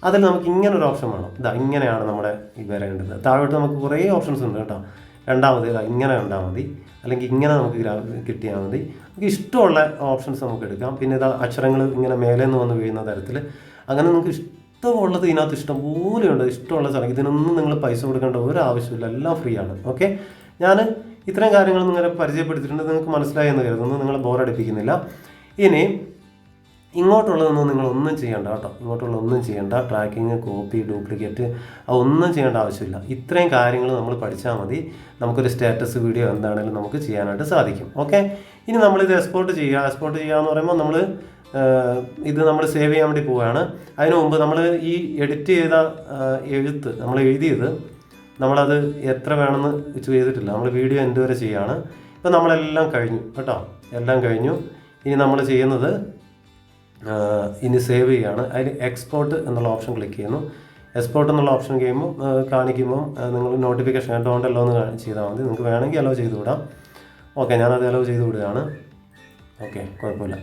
അതിൽ നമുക്ക് ഇങ്ങനെ ഒരു ഓപ്ഷൻ വേണം. ഇങ്ങനെയാണ് നമ്മുടെ വരേണ്ടത്. താഴോട്ട് നമുക്ക് കുറേ ഓപ്ഷൻസ് ഉണ്ട് കേട്ടോ. രണ്ടാമത് ഇങ്ങനെ കണ്ടാൽ മതി, അല്ലെങ്കിൽ ഇങ്ങനെ നമുക്ക് കിട്ടിയാൽ മതി. നമുക്ക് ഇഷ്ടമുള്ള ഓപ്ഷൻസ് നമുക്ക് എടുക്കാം. പിന്നെ അക്ഷരങ്ങൾ ഇങ്ങനെ മേലെ നിന്ന് വന്ന് വീഴുന്ന തരത്തിൽ, അങ്ങനെ നമുക്ക് ഇഷ്ടമുള്ളത് ഇതിനകത്ത് ഇഷ്ടംപോലെയുണ്ട്. ഇഷ്ടമുള്ള സ്ഥലം, ഇതിനൊന്നും നിങ്ങൾ പൈസ കൊടുക്കേണ്ട ഒരു ആവശ്യമില്ല, എല്ലാം ഫ്രീ ആണ്. ഓക്കെ, ഞാൻ ഇത്രയും കാര്യങ്ങൾ നിങ്ങളെ പരിചയപ്പെടുത്തിയിട്ടുണ്ട്, നിങ്ങൾക്ക് മനസ്സിലായി എന്ന് കരുതുന്നു, നിങ്ങളെ ബോറടിപ്പിക്കുന്നില്ല. ഇനി ഇങ്ങോട്ടുള്ളതൊന്നും നിങ്ങളൊന്നും ചെയ്യേണ്ട കേട്ടോ, ഇങ്ങോട്ടുള്ളതൊന്നും ചെയ്യേണ്ട. ട്രാക്കിങ്, കോപ്പി, ഡ്യൂപ്ലിക്കേറ്റ് അതൊന്നും ചെയ്യേണ്ട ആവശ്യമില്ല. ഇത്രയും കാര്യങ്ങൾ നമ്മൾ പഠിച്ചാൽ മതി, നമുക്കൊരു സ്റ്റാറ്റസ് വീഡിയോ എന്താണെങ്കിലും നമുക്ക് ചെയ്യാനായിട്ട് സാധിക്കും. ഓക്കെ, ഇനി നമ്മളിത് എക്സ്പോർട്ട് ചെയ്യുക എന്ന് പറയുമ്പോൾ നമ്മൾ സേവ് ചെയ്യാൻ വേണ്ടി പോവുകയാണ്. അതിനു മുമ്പ് നമ്മൾ ഈ എഡിറ്റ് ചെയ്ത എഴുത്ത് നമ്മൾ എഴുതിയത് നമ്മളത് എത്ര വേണമെന്ന് ചെയ്തിട്ടില്ല, നമ്മൾ വീഡിയോ എന്ത് വരെ ചെയ്യുകയാണ്. ഇപ്പം നമ്മളെല്ലാം കഴിഞ്ഞു കേട്ടോ, എല്ലാം കഴിഞ്ഞു. ഇനി നമ്മൾ ചെയ്യുന്നത് ഇനി സേവ് ചെയ്യുകയാണ്. അതിൽ എക്സ്പോർട്ട് എന്നുള്ള ഓപ്ഷൻ ക്ലിക്ക് ചെയ്യുന്നു. എക്സ്പോർട്ട് എന്നുള്ള ഓപ്ഷൻ കാണിക്കുമ്പോൾ നിങ്ങൾ നോട്ടിഫിക്കേഷൻ ഡോണ്ടല്ലോ എന്ന് ചെയ്താൽ മതി. നിങ്ങൾക്ക് വേണമെങ്കിൽ അലോ ചെയ്ത് വിടാം. ഓക്കെ, ഞാനത് അലോ ചെയ്ത് വിടുകയാണ്. ഓക്കെ, കുഴപ്പമില്ല.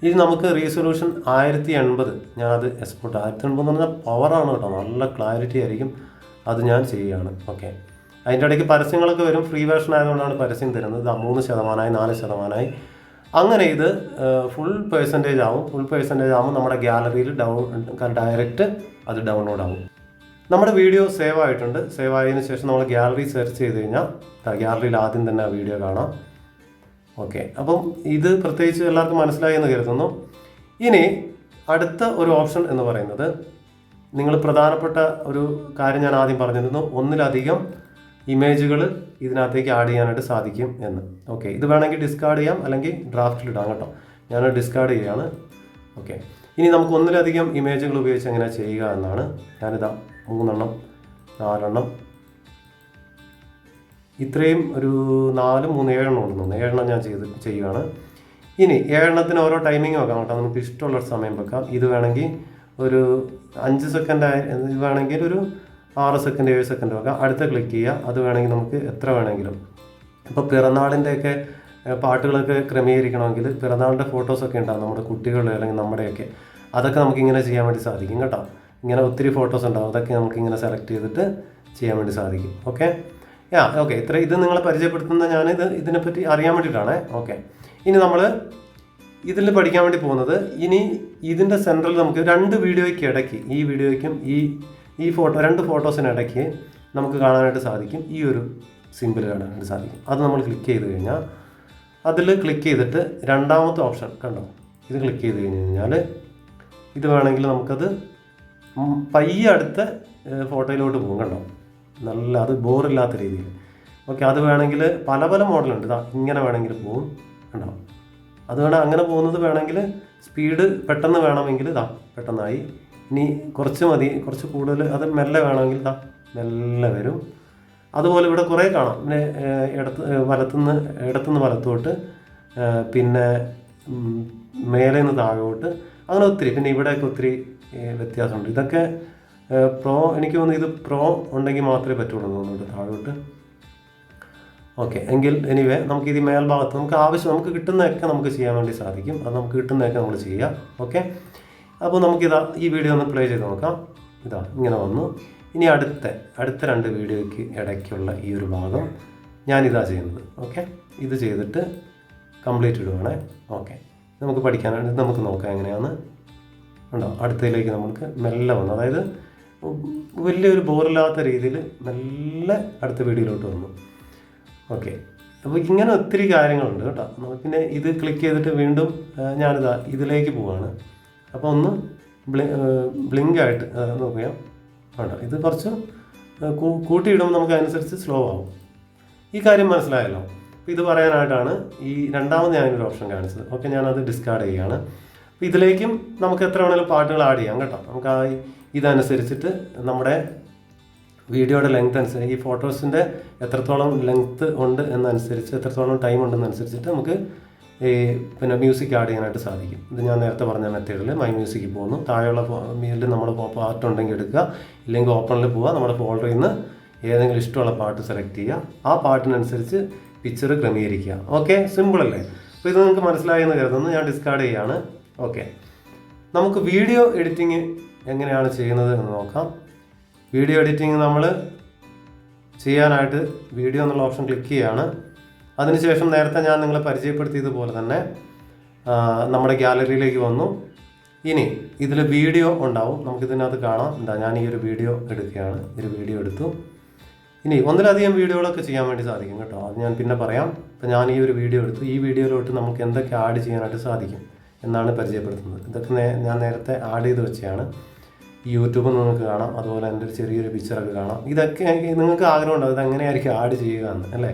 ഇത് നമുക്ക് റീസൊല്യൂഷൻ 1080, ഞാനത് എക്സ്പോർട്ട് 1080 എന്ന് പറഞ്ഞാൽ പവറാണ് കേട്ടോ, നല്ല ക്ലാരിറ്റി ആയിരിക്കും. അത് ഞാൻ ചെയ്യുകയാണ്. ഓക്കെ, അതിൻ്റെ ഇടയ്ക്ക് പരസ്യങ്ങളൊക്കെ വരും. ഫ്രീ വേർഷൻ ആയതുകൊണ്ടാണ് പരസ്യം തരുന്നത്. 3%, 4%. അങ്ങനെ ഇത് ഫുൾ പെർസെൻറ്റേജ് ആവും. ഫുൾ പെർസെൻറ്റേജ് ആകുമ്പോൾ നമ്മുടെ ഗാലറിയിൽ ഡയറക്റ്റ് അത് ഡൗൺലോഡ് ആവും. നമ്മുടെ വീഡിയോ സേവ് ആയിട്ടുണ്ട്. സേവ് ആയതിനു ശേഷം നമ്മൾ ഗാലറി സെർച്ച് ചെയ്ത് കഴിഞ്ഞാൽ ഗാലറിയിൽ ആദ്യം തന്നെ ആ വീഡിയോ കാണാം. ഓക്കെ, അപ്പം ഇത് പ്രത്യേകിച്ച് എല്ലാവർക്കും മനസ്സിലായി എന്ന് കരുതുന്നു. ഇനി അടുത്ത ഒരു ഓപ്ഷൻ എന്ന് പറയുന്നത്, നിങ്ങൾ പ്രധാനപ്പെട്ട ഒരു കാര്യം ഞാൻ ആദ്യം പറഞ്ഞിരുന്നു, ഒന്നിലധികം ഇമേജുകൾ ഇതിനകത്തേക്ക് ആഡ് ചെയ്യാനായിട്ട് സാധിക്കും എന്ന്. ഓക്കെ, ഇത് വേണമെങ്കിൽ ഡിസ്കാർഡ് ചെയ്യാം, അല്ലെങ്കിൽ ഡ്രാഫ്റ്റിലിടാം കേട്ടോ. ഞാൻ ഡിസ്കാർഡ് ചെയ്യുകയാണ്. ഓക്കെ, ഇനി നമുക്ക് ഒന്നിലധികം ഇമേജുകൾ ഉപയോഗിച്ച് എങ്ങനെ ചെയ്യുക എന്നാണ്. ഞാനിതാ 3 4 ഇത്രയും ഒരു 4 3 7 ഉണ്ടെന്ന് 7 ഞാൻ ചെയ്യുകയാണ്. ഇനി 7 ഓരോ ടൈമിംഗ് വെക്കാം കേട്ടോ, നമുക്ക് ഇഷ്ടമുള്ള സമയം വെക്കാം. ഇത് വേണമെങ്കിൽ ഒരു 5 സെക്കൻഡ്, ഇത് വേണമെങ്കിൽ ഒരു 6 സെക്കൻഡ് 7 സെക്കൻഡ് വെക്കാം. അടുത്ത ക്ലിക്ക് ചെയ്യുക. അത് വേണമെങ്കിൽ നമുക്ക് എത്ര വേണമെങ്കിലും, ഇപ്പോൾ പിറന്നാളിൻ്റെയൊക്കെ പാട്ടുകളൊക്കെ ക്രമീകരിക്കണമെങ്കിൽ പിറന്നാളിൻ്റെ ഫോട്ടോസൊക്കെ ഉണ്ടാകും നമ്മുടെ കുട്ടികളുടെ അല്ലെങ്കിൽ നമ്മുടെയൊക്കെ, അതൊക്കെ നമുക്കിങ്ങനെ ചെയ്യാൻ വേണ്ടി സാധിക്കും കേട്ടോ. ഇങ്ങനെ ഒത്തിരി ഫോട്ടോസ് ഉണ്ടാകും, അതൊക്കെ നമുക്കിങ്ങനെ സെലക്ട് ചെയ്തിട്ട് ചെയ്യാൻ വേണ്ടി സാധിക്കും. ഓക്കെ, ഓക്കെ, ഇത് നിങ്ങളെ പരിചയപ്പെടുത്തുന്ന ഞാനിത് ഇതിനെപ്പറ്റി അറിയാൻ വേണ്ടിയിട്ടാണ്. ഓക്കെ, ഇനി നമ്മൾ ഇതിൽ പഠിക്കാൻ വേണ്ടി പോകുന്നത്, ഇനി ഇതിൻ്റെ സെൻട്രൽ നമുക്ക് 2 വീഡിയോയ്ക്ക് ഇടയ്ക്ക്, ഈ വീഡിയോയ്ക്കും ഈ ഫോട്ടോ 2 ഫോട്ടോസിനിടയ്ക്ക് നമുക്ക് കാണാനായിട്ട് സാധിക്കും, ഈ ഒരു സിമ്പിൾ കാണാനായിട്ട് സാധിക്കും. അത് നമ്മൾ ക്ലിക്ക് ചെയ്ത് കഴിഞ്ഞാൽ അതിൽ ക്ലിക്ക് ചെയ്തിട്ട് രണ്ടാമത്തെ ഓപ്ഷൻ കണ്ടോ, ഇത് ക്ലിക്ക് ചെയ്ത് കഴിഞ്ഞാൽ ഇത് വേണമെങ്കിൽ നമുക്കത് പയ്യെ അടുത്ത ഫോട്ടോയിലോട്ട് പോകും കണ്ടോ, നല്ല അത് ബോറില്ലാത്ത രീതിയിൽ. ഓക്കെ, അത് വേണമെങ്കിൽ പല പല മോഡലുണ്ട്, ഇതാ ഇങ്ങനെ വേണമെങ്കിൽ പോകും കണ്ടോ. അത് അങ്ങനെ പോകുന്നത് വേണമെങ്കിൽ സ്പീഡ് പെട്ടെന്ന് വേണമെങ്കിൽ ഇതാ പെട്ടെന്നായി. ഇനി കുറച്ച് മതി, കുറച്ച് കൂടുതൽ അത് മെല്ലെ വേണമെങ്കിൽ ഇതാ മെല്ലെ വരും. അതുപോലെ ഇവിടെ കുറേ കാണാം, പിന്നെ ഇടത്തുനിന്ന് വലത്തോട്ട്, പിന്നെ മേലെ നിന്ന് താഴോട്ട്, അങ്ങനെ ഒത്തിരി, പിന്നെ ഇവിടെയൊക്കെ ഒത്തിരി വ്യത്യാസമുണ്ട്. ഇതൊക്കെ എനിക്ക് തോന്നുന്നു ഇത് പ്രോ ഉണ്ടെങ്കിൽ മാത്രമേ പറ്റുള്ളൂ തോന്നുന്നുണ്ട് താഴോട്ട്. ഓക്കെ, എങ്കിൽ എനിവേ നമുക്ക് ഇത് മേൽഭാഗത്ത് നമുക്ക് കിട്ടുന്നതൊക്കെ നമുക്ക് ചെയ്യാൻ വേണ്ടി സാധിക്കും. അത് നമുക്ക് കിട്ടുന്നതൊക്കെ നമ്മൾ ചെയ്യാം. ഓക്കെ, അപ്പോൾ നമുക്കിതാ ഈ വീഡിയോ ഒന്ന് പ്ലേ ചെയ്ത് നോക്കാം. ഇതാ ഇങ്ങനെ വന്നു. ഇനി അടുത്ത 2 വീഡിയോയ്ക്ക് ഇടയ്ക്കുള്ള ഈ ഒരു ഭാഗം ഞാനിതാ ചെയ്യുന്നത്. ഓക്കെ, ഇത് ചെയ്തിട്ട് കംപ്ലീറ്റ് ഇടുവാണേ. ഓക്കെ, നമുക്ക് പഠിക്കാനായിട്ട് നമുക്ക് നോക്കാം എങ്ങനെയാണ് ഉണ്ടോ. അടുത്തതിലേക്ക് നമുക്ക് മെല്ലെ വന്നു, അതായത് വലിയൊരു ബോറില്ലാത്ത രീതിയിൽ മെല്ലെ അടുത്ത വീഡിയോയിലോട്ട് വന്നു. ഓക്കെ, അപ്പോൾ ഇങ്ങനെ ഒത്തിരി കാര്യങ്ങളുണ്ട് കേട്ടോ. പിന്നെ ഇത് ക്ലിക്ക് ചെയ്തിട്ട് വീണ്ടും ഞാനിതാ ഇതിലേക്ക് പോവാണ്. അപ്പോൾ ഒന്ന് ബ്ലിങ്കായിട്ട് നോക്കാം വേണ്ട, ഇത് കുറച്ച് കൂട്ടിയിടുമ്പോൾ നമുക്ക് അതിനനുസരിച്ച് സ്ലോ ആവും. ഈ കാര്യം മനസ്സിലായല്ലോ. അപ്പോൾ ഇത് പറയാനായിട്ടാണ് ഈ രണ്ടാമത് ഞാനൊരു ഓപ്ഷൻ കാണിച്ചത്. ഓക്കെ, ഞാനത് ഡിസ്കാർഡ് ചെയ്യുകയാണ്. അപ്പോൾ ഇതിലേക്കും നമുക്ക് എത്ര വേണമെങ്കിലും പാട്ടുകൾ ആഡ് ചെയ്യാം കേട്ടോ. നമുക്ക് ഇതനുസരിച്ചിട്ട് നമ്മുടെ വീഡിയോയുടെ ലെങ്ത് അനുസരിച്ച്, ഈ ഫോട്ടോസിൻ്റെ എത്രത്തോളം ലെങ്ത്ത് ഉണ്ട് എന്നനുസരിച്ച്, എത്രത്തോളം ടൈം ഉണ്ടെന്നനുസരിച്ചിട്ട് നമുക്ക് പിന്നെ മ്യൂസിക് ആഡ് ചെയ്യാനായിട്ട് സാധിക്കും. ഇത് ഞാൻ നേരത്തെ പറഞ്ഞ മെത്തേഡിൽ മൈ മ്യൂസിക്കിൽ പോകുന്നു. താഴെയുള്ള മീലിൽ നമ്മുടെ പാട്ട് ഉണ്ടെങ്കിൽ എടുക്കുക, ഇല്ലെങ്കിൽ ഓപ്പണിൽ പോവുക, നമ്മുടെ ഫോൾഡറിൽ നിന്ന് ഏതെങ്കിലും ഇഷ്ടമുള്ള പാട്ട് സെലക്ട് ചെയ്യുക, ആ പാട്ടിനനുസരിച്ച് പിക്ചർ ക്രമീകരിക്കുക. ഓക്കെ, സിമ്പിളല്ലേ? അപ്പോൾ ഇത് നിങ്ങൾക്ക് മനസ്സിലായി എന്ന് കരുതുന്നു. ഞാൻ ഡിസ്കാർഡ് ചെയ്യുകയാണ്. ഓക്കെ, നമുക്ക് വീഡിയോ എഡിറ്റിംഗ് എങ്ങനെയാണ് ചെയ്യുന്നത് എന്ന് നോക്കാം. വീഡിയോ എഡിറ്റിംഗ് നമ്മൾ ചെയ്യാനായിട്ട് വീഡിയോ എന്നുള്ള ഓപ്ഷൻ ക്ലിക്ക് ചെയ്യുകയാണ്. അതിനുശേഷം നേരത്തെ ഞാൻ നിങ്ങളെ പരിചയപ്പെടുത്തിയതുപോലെ തന്നെ നമ്മുടെ ഗാലറിയിലേക്ക് വന്നു. ഇനി ഇതിൽ വീഡിയോ ഉണ്ടാവും, നമുക്കിതിനകത്ത് കാണാം. ഞാൻ ഈ ഒരു വീഡിയോ എടുക്കുകയാണ്. ഒരു വീഡിയോ എടുത്തു. ഇനി ഒന്നിലധികം വീഡിയോകളൊക്കെ ചെയ്യാൻ വേണ്ടി സാധിക്കും കേട്ടോ, അത് ഞാൻ പിന്നെ പറയാം. അപ്പോൾ ഞാൻ ഈ ഒരു വീഡിയോ എടുത്തു. ഈ വീഡിയോയിലോട്ട് നമുക്ക് എന്തൊക്കെ ആഡ് ചെയ്യാനായിട്ട് സാധിക്കും എന്നാണ് പരിചയപ്പെടുത്തുന്നത്. ഇതൊക്കെ ഞാൻ നേരത്തെ ആഡ് ചെയ്ത് വെച്ചതാണ്. യൂട്യൂബിൽ നിങ്ങൾക്ക് കാണാം, അതുപോലെ എൻ്റെ ഒരു ചെറിയൊരു പിക്ചറൊക്കെ കാണാം. ഇതൊക്കെ നിങ്ങൾക്ക് ആഗ്രഹം ഉണ്ടാവും ഇത് എങ്ങനെയായിരിക്കും ആഡ് ചെയ്യുക എന്ന്, അല്ലേ?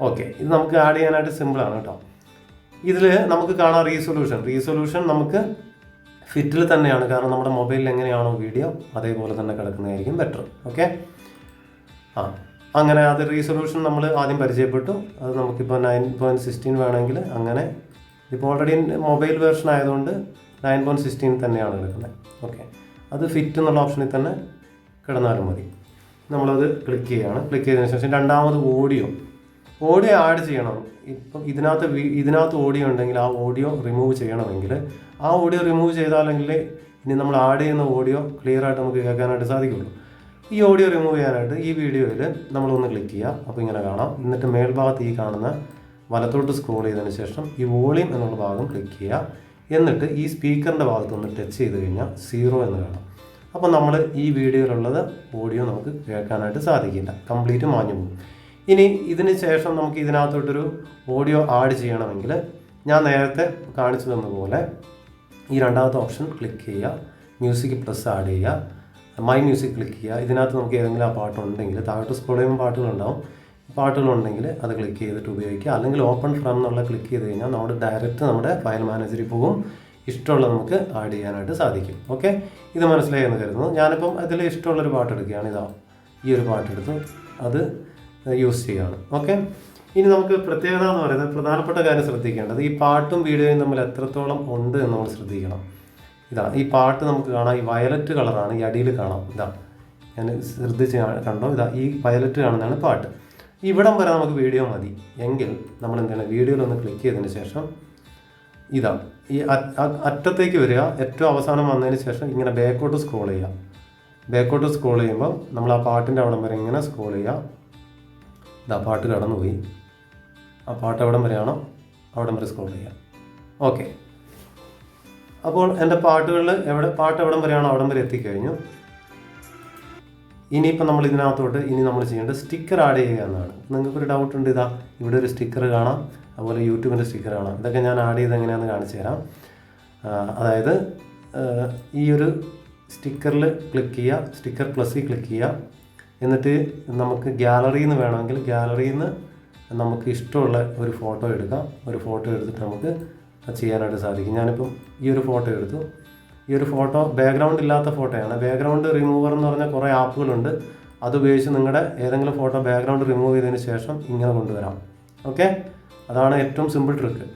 ഓക്കെ, ഇത് നമുക്ക് ആഡ് ചെയ്യാനായിട്ട് സിമ്പിളാണ് കേട്ടോ. ഇതിൽ നമുക്ക് കാണാം റീസൊല്യൂഷൻ നമുക്ക് ഫിറ്റിൽ തന്നെയാണ്, കാരണം നമ്മുടെ മൊബൈലിൽ എങ്ങനെയാണോ വീഡിയോ അതേപോലെ തന്നെ കിടക്കുന്നതായിരിക്കും ബെറ്റർ. ഓക്കെ, അങ്ങനെ അത് റീസൊല്യൂഷൻ നമ്മൾ ആദ്യം പരിചയപ്പെട്ടു. അത് നമുക്കിപ്പോൾ 9.16 വേണമെങ്കിൽ അങ്ങനെ, ഇപ്പോൾ ഓൾറെഡി മൊബൈൽ വേർഷൻ ആയതുകൊണ്ട് 9.16 തന്നെയാണ് കിടക്കുന്നത്. ഓക്കെ, അത് ഫിറ്റ് എന്നുള്ള ഓപ്ഷനിൽ തന്നെ കിടന്നാലും മതി. നമ്മളത് ക്ലിക്ക് ചെയ്യുകയാണ്. ക്ലിക്ക് ചെയ്തതിന് ശേഷം രണ്ടാമത് ഓഡിയോ ആഡ് ചെയ്യണം. ഇപ്പം ഇതിനകത്ത് ഓഡിയോ ഉണ്ടെങ്കിൽ ആ ഓഡിയോ റിമൂവ് ചെയ്യണമെങ്കിൽ ആ ഓഡിയോ റിമൂവ് ചെയ്താലെങ്കിൽ ഇനി നമ്മൾ ആഡ് ചെയ്യുന്ന ഓഡിയോ ക്ലിയർ ആയിട്ട് നമുക്ക് കേൾക്കാനായിട്ട് സാധിക്കുള്ളൂ. ഈ ഓഡിയോ റിമൂവ് ചെയ്യാനായിട്ട് ഈ വീഡിയോയിൽ നമ്മളൊന്ന് ക്ലിക്ക് ചെയ്യുക. അപ്പോൾ ഇങ്ങനെ കാണാം. എന്നിട്ട് മേൽഭാഗത്ത് ഈ കാണുന്ന വലത്തോട്ട് സ്ക്രോൾ ചെയ്തതിന് ശേഷം ഈ വോളിയം എന്നുള്ള ഭാഗം ക്ലിക്ക് ചെയ്യുക. എന്നിട്ട് ഈ സ്പീക്കറിൻ്റെ ഭാഗത്തൊന്ന് ടച്ച് ചെയ്ത് കഴിഞ്ഞാൽ 0 എന്ന് കാണാം. അപ്പോൾ നമ്മൾ ഈ വീഡിയോയിലുള്ളത് ഓഡിയോ നമുക്ക് കേൾക്കാനായിട്ട് സാധിക്കില്ല, കംപ്ലീറ്റ് മാഞ്ഞു പോകും. ഇനി ഇതിന് ശേഷം നമുക്ക് ഇതിനകത്തോട്ടൊരു ഓഡിയോ ആഡ് ചെയ്യണമെങ്കിൽ ഞാൻ നേരത്തെ കാണിച്ചു തന്നതുപോലെ ഈ രണ്ടാമത്തെ ഓപ്ഷൻ ക്ലിക്ക് ചെയ്യുക, മ്യൂസിക് പ്ലസ് ആഡ് ചെയ്യുക, മൈ മ്യൂസിക് ക്ലിക്ക് ചെയ്യുക. ഇതിനകത്ത് നമുക്ക് ഏതെങ്കിലും ആ പാട്ടുണ്ടെങ്കിൽ താഴോട്ട് സ്ക്രോൾ ചെയ്യുമ്പോൾ പാട്ടുകളുണ്ടാവും. പാട്ടുകളുണ്ടെങ്കിൽ അത് ക്ലിക്ക് ചെയ്തിട്ട് ഉപയോഗിക്കുക. അല്ലെങ്കിൽ ഓപ്പൺ ഫ്രം എന്നുള്ള ക്ലിക്ക് ചെയ്ത് കഴിഞ്ഞാൽ നമ്മുടെ ഡയറക്റ്റ് നമ്മുടെ ഫയൽ മാനേജറിൽ പോകും. ഇഷ്ടമുള്ളത് നമുക്ക് ആഡ് ചെയ്യാനായിട്ട് സാധിക്കും. ഓക്കെ, ഇത് മനസ്സിലായി എന്ന് കരുതുന്നു. ഞാനിപ്പം അതിൽ ഇഷ്ടമുള്ളൊരു പാട്ട് എടുക്കുകയാണ്. ഇതാ ഈ ഒരു പാട്ടെടുത്ത് അത് യൂസ് ചെയ്യുകയാണ്. ഓക്കെ, ഇനി നമുക്ക് പ്രത്യേകത എന്ന് പറയുന്നത് പ്രധാനപ്പെട്ട കാര്യം ശ്രദ്ധിക്കേണ്ടത് ഈ പാട്ടും വീഡിയോയും തമ്മിൽ എത്രത്തോളം ഉണ്ട് എന്ന് നമ്മൾ ശ്രദ്ധിക്കണം. ഇതാ ഈ പാട്ട് നമുക്ക് കാണാം, ഈ വയലറ്റ് കളറാണ് ഈ അടിയിൽ കാണാം. ഇതാ ഞാൻ ശ്രദ്ധിച്ച് കണ്ടോ, ഇതാ ഈ വയലറ്റ് കാണുന്നതാണ് പാട്ട്. ഇവിടം വരെ നമുക്ക് വീഡിയോ മതി എങ്കിൽ നമ്മൾ എന്താണ് വീഡിയോയിലൊന്ന് ക്ലിക്ക് ചെയ്തതിന് ശേഷം ഇതാ ഈ അറ്റത്തേക്ക് വരിക. ഏറ്റവും അവസാനം വന്നതിന് ശേഷം ഇങ്ങനെ ബാക്കോട്ട് സ്ക്രോൾ ചെയ്യുക. ബാക്കോട്ട് സ്ക്രോൾ ചെയ്യുമ്പോൾ നമ്മൾ ആ പാട്ടിൻ്റെ അവിടം വരെ ഇങ്ങനെ സ്ക്രോൾ ചെയ്യുക. ഇതാ പാട്ട് കടന്നുപോയി. ആ പാട്ട് എവിടം വരെയാണോ അവിടം വരെ സ്ക്രോൾ ചെയ്യുക. ഓക്കെ, അപ്പോൾ എൻ്റെ പാട്ട് എവിടം വരെയാണോ അവിടം വരെ എത്തിക്കഴിഞ്ഞു. ഇനിയിപ്പോൾ നമ്മൾ ഇതിനകത്തോട്ട് നമ്മൾ ചെയ്യേണ്ടത് സ്റ്റിക്കർ ആഡ് ചെയ്യുക എന്നാണ്. നിങ്ങൾക്കൊരു ഡൗട്ട് ഉണ്ട്, ഇതാ ഇവിടെ ഒരു സ്റ്റിക്കർ കാണാം, അതുപോലെ യൂട്യൂബിൻ്റെ സ്റ്റിക്കർ കാണാം. ഇതൊക്കെ ഞാൻ ആഡ് ചെയ്ത് എങ്ങനെയാണെന്ന് കാണിച്ചു തരാം. അതായത് ഈ ഒരു സ്റ്റിക്കറിൽ ക്ലിക്ക് ചെയ്യുക, സ്റ്റിക്കർ പ്ലസ്സിൽ ക്ലിക്ക് ചെയ്യുക. എന്നിട്ട് നമുക്ക് ഗാലറിയിൽ നിന്ന് വേണമെങ്കിൽ ഗാലറിയിൽ നിന്ന് നമുക്ക് ഇഷ്ടമുള്ള ഒരു ഫോട്ടോ എടുക്കാം. ഒരു ഫോട്ടോ എടുത്തിട്ട് നമുക്ക് ചെയ്യാനായിട്ട് സാധിക്കും. ഞാനിപ്പം ഈ ഒരു ഫോട്ടോ എടുത്തു. ഈ ഒരു ഫോട്ടോ ബാക്ക്ഗ്രൗണ്ട് ഇല്ലാത്ത ഫോട്ടോയാണ്. ബാക്ക്ഗ്രൗണ്ട് റിമൂവർ എന്ന് പറഞ്ഞാൽ കുറേ ആപ്പുകളുണ്ട്. അതുപയോഗിച്ച് നിങ്ങളുടെ ഏതെങ്കിലും ഫോട്ടോ ബാക്ക്ഗ്രൗണ്ട് റിമൂവ് ചെയ്തതിന് ശേഷം ഇങ്ങനെ കൊണ്ടുവരാം. ഓക്കെ, അതാണ് ഏറ്റവും സിമ്പിൾ ട്രിക്ക്.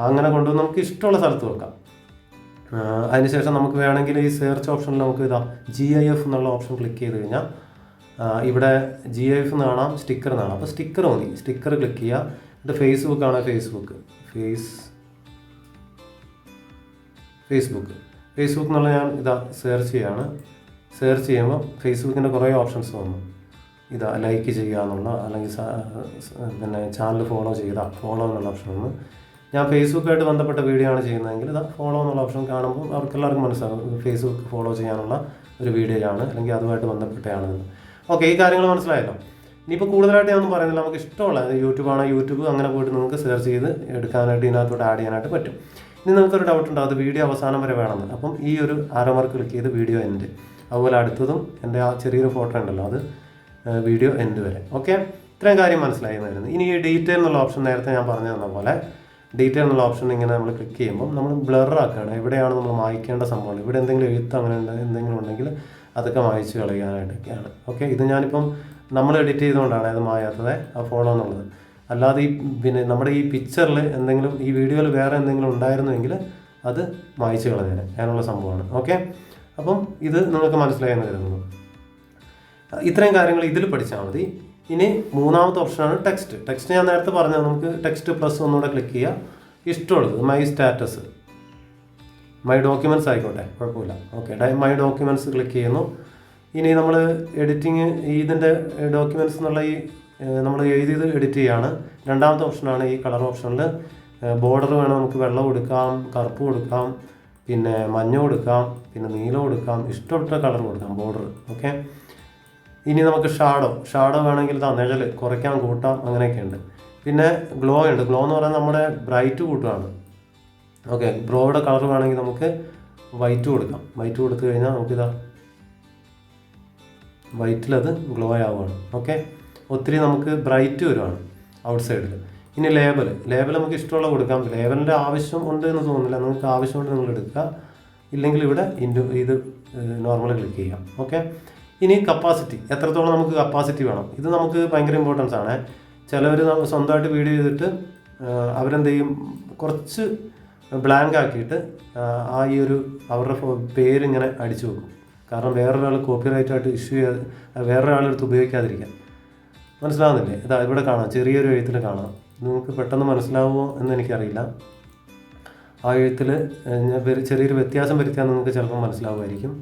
അങ്ങനെ കൊണ്ടുവന്ന് നമുക്ക് ഇഷ്ടമുള്ള സ്ഥലത്ത് വെക്കാം. അതിനുശേഷം നമുക്ക് വേണമെങ്കിൽ ഈ സെർച്ച് ഓപ്ഷനിൽ നമുക്ക് ഇതാ GIF എന്നുള്ള ഓപ്ഷൻ ക്ലിക്ക് ചെയ്ത് കഴിഞ്ഞാൽ ഇവിടെ GIF എന്ന് കാണാം, സ്റ്റിക്കർ എന്നാണ്. അപ്പോൾ സ്റ്റിക്കർ മതി. സ്റ്റിക്കർ ക്ലിക്ക് ചെയ്യുക. എന്നിട്ട് ഫേസ്ബുക്ക് ആണ്, ഫേസ്ബുക്ക് എന്നുള്ള ഞാൻ ഇതാ സെർച്ച് ചെയ്യാണ്. സെർച്ച് ചെയ്യുമ്പോൾ ഫേസ്ബുക്കിൻ്റെ കുറേ ഓപ്ഷൻസ് വന്നു. ഇതാ ലൈക്ക് ചെയ്യുക എന്നുള്ള, അല്ലെങ്കിൽ പിന്നെ ചാനൽ ഫോളോ എന്നുള്ള ഓപ്ഷൻ വന്നു. ഞാൻ ഫേസ്ബുക്കായിട്ട് ബന്ധപ്പെട്ട വീഡിയോ ആണ് ചെയ്യുന്നതെങ്കിൽ ഇതാ ഫോളോ എന്നുള്ള ഓപ്ഷൻ കാണുമ്പോൾ അവർക്കെല്ലാവർക്കും മനസ്സിലാകും ഫേസ്ബുക്ക് ഫോളോ ചെയ്യാനുള്ള ഒരു വീഡിയോ ആണ്, അല്ലെങ്കിൽ അതുമായിട്ട് ബന്ധപ്പെട്ടാണെന്ന്. ഓക്കെ, ഈ കാര്യങ്ങൾ മനസ്സിലായല്ലോ. ഇനിയിപ്പോൾ കൂടുതലായിട്ട് ഞാനൊന്നും പറയുന്നില്ല. നമുക്ക് ഇഷ്ടമുള്ള യൂട്യൂബ് അങ്ങനെ പോയിട്ട് നിങ്ങൾക്ക് സെർച്ച് ചെയ്ത് എടുക്കാനായിട്ട് ഇതിനകത്തോട്ട് ആഡ് ചെയ്യാനായിട്ട് പറ്റും. ഇനി നിങ്ങൾക്കൊരു ഡൗട്ട് ഉണ്ടാവും, അത് വീഡിയോ അവസാനം വരെ വേണമെന്ന്. അപ്പം ഈ ഒരു ആരോ മാർക്ക് ക്ലിക്ക് ചെയ്ത് വീഡിയോ എൻഡ്, അതുപോലെ അടുത്തതും എൻ്റെ ആ ചെറിയൊരു ഫോട്ടോ ഉണ്ടല്ലോ അത് വീഡിയോ എൻഡ് വരെ. ഓക്കെ, ഇത്രയും കാര്യം മനസ്സിലായി വരുന്നത്. ഇനി ഈ ഡീറ്റെയിൽ എന്നുള്ള ഓപ്ഷൻ നേരത്തെ ഞാൻ പറഞ്ഞു തന്ന പോലെ ഡീറ്റെയിൽ എന്നുള്ള ഓപ്ഷൻ ഇങ്ങനെ നമ്മൾ ക്ലിക്ക് ചെയ്യുമ്പോൾ നമ്മൾ ബ്ലറാക്കുകയാണ്. എവിടെയാണ് നമ്മൾ മായ്ക്കേണ്ട സംഭവം, ഇവിടെ എന്തെങ്കിലും എഴുത്ത് അങ്ങനെ എന്തെങ്കിലും ഉണ്ടെങ്കിൽ അതൊക്കെ മായ്ച്ച് കളയാനായിട്ടൊക്കെയാണ്. ഓക്കെ, ഇത് ഞാനിപ്പം നമ്മൾ എഡിറ്റ് ചെയ്തുകൊണ്ടാണ് അത് മായാത്തത്, ആ ഫോളോ എന്നുള്ളത്. അല്ലാതെ പിന്നെ നമ്മുടെ ഈ പിക്ചറിൽ എന്തെങ്കിലും, ഈ വീഡിയോയിൽ വേറെ എന്തെങ്കിലും ഉണ്ടായിരുന്നുവെങ്കിൽ അത് മായ്ച്ച് കളഞ്ഞേനെ, അതിനുള്ള സംഭവമാണ്. ഓക്കെ, അപ്പം ഇത് നിങ്ങൾക്ക് മനസ്സിലായെന്ന് കരുതുന്നു. ഇത്രയും കാര്യങ്ങൾ ഇതിൽ പഠിച്ചാൽ മതി. ഇനി മൂന്നാമത്തെ ഓപ്ഷനാണ് ടെക്സ്റ്റ് ഞാൻ നേരത്തെ പറഞ്ഞത്. നമുക്ക് ടെക്സ്റ്റ് പ്ലസ് ഒന്നുകൂടെ ക്ലിക്ക് ചെയ്യുക. ഇഷ്ടമുള്ളത് മൈ സ്റ്റാറ്റസ്, മൈ ഡോക്യുമെൻറ്റ്സ് ആയിക്കോട്ടെ, കുഴപ്പമില്ല. ഓക്കെ, മൈ ഡോക്യുമെൻറ്റ്സ് ക്ലിക്ക് ചെയ്യുന്നു. ഇനി നമ്മൾ എഡിറ്റിങ് ഇതിൻ്റെ ഡോക്യുമെൻറ്റ്സ് എന്നുള്ള ഈ നമ്മൾ എഴുതിയത് എഡിറ്റ് ചെയ്യുകയാണ്. രണ്ടാമത്തെ ഓപ്ഷനാണ് ഈ കളർ ഓപ്ഷനിൽ. ബോർഡർ വേണം, നമുക്ക് വെള്ളം കൊടുക്കാം, കറുപ്പ് കൊടുക്കാം, പിന്നെ മഞ്ഞ കൊടുക്കാം, പിന്നെ നീല കൊടുക്കാം, ഇഷ്ടപ്പെട്ട കളർ കൊടുക്കാം ബോർഡർ. ഓക്കെ, ഇനി നമുക്ക് ഷാഡോ വേണമെങ്കിൽ നിഴൽ കുറയ്ക്കാം, കൂട്ടാം, അങ്ങനെയൊക്കെ ഉണ്ട്. പിന്നെ ഗ്ലോ ഉണ്ട്. ഗ്ലോ എന്ന് പറഞ്ഞാൽ നമ്മുടെ ബ്രൈറ്റ് കൂട്ടുകയാണ്. ഓക്കെ, ബ്രോയുടെ കളർ വേണമെങ്കിൽ നമുക്ക് വൈറ്റ് കൊടുക്കാം. വൈറ്റ് കൊടുത്തു കഴിഞ്ഞാൽ നമുക്കിതാ വൈറ്റിലത് ഗ്ലോ ആവുകയാണ്. ഓക്കെ, ഒത്തിരി നമുക്ക് ബ്രൈറ്റ് വരുവാണ് ഔട്ട് സൈഡിൽ. ഇനി ലേബൽ നമുക്ക് ഇഷ്ടമുള്ള കൊടുക്കാം. ലേബലിൻ്റെ ആവശ്യം ഉണ്ട് എന്ന് തോന്നുന്നില്ല. നിങ്ങൾക്ക് ആവശ്യമുണ്ട് നിങ്ങൾ എടുക്കുക, ഇല്ലെങ്കിൽ ഇവിടെ ഇത് നോർമൽ ക്ലിക്ക് ചെയ്യാം. ഓക്കെ, ഇനി കപ്പാസിറ്റി, എത്രത്തോളം നമുക്ക് കപ്പാസിറ്റി വേണം, ഇത് നമുക്ക് ഭയങ്കര ഇമ്പോർട്ടൻസ് ആണ്. ചിലവർ സ്വന്തമായിട്ട് വീഡിയോ ചെയ്തിട്ട് അവരെന്ത് ചെയ്യും, കുറച്ച് ബ്ലാങ്ക് ആക്കിയിട്ട് ഈ ഒരു അവരുടെ പേരിങ്ങനെ അടിച്ചു വെക്കും. കാരണം വേറൊരാൾ കോപ്പിറൈറ്റായിട്ട് ഇഷ്യൂ ചെയ്ത് വേറൊരാളെടുത്ത് ഉപയോഗിക്കാതിരിക്കാൻ. മനസ്സിലാവുന്നില്ലേ? ഇതാ ഇവിടെ കാണാം, ചെറിയൊരു എഴുത്തിൽ കാണാം. നിങ്ങൾക്ക് പെട്ടെന്ന് മനസ്സിലാവുമോ എന്ന് എനിക്കറിയില്ല. ആ എഴുത്തിൽ ചെറിയൊരു വ്യത്യാസം വരുത്തിയാൽ നിങ്ങൾക്ക് ചിലപ്പോൾ മനസ്സിലാവുമായിരിക്കും.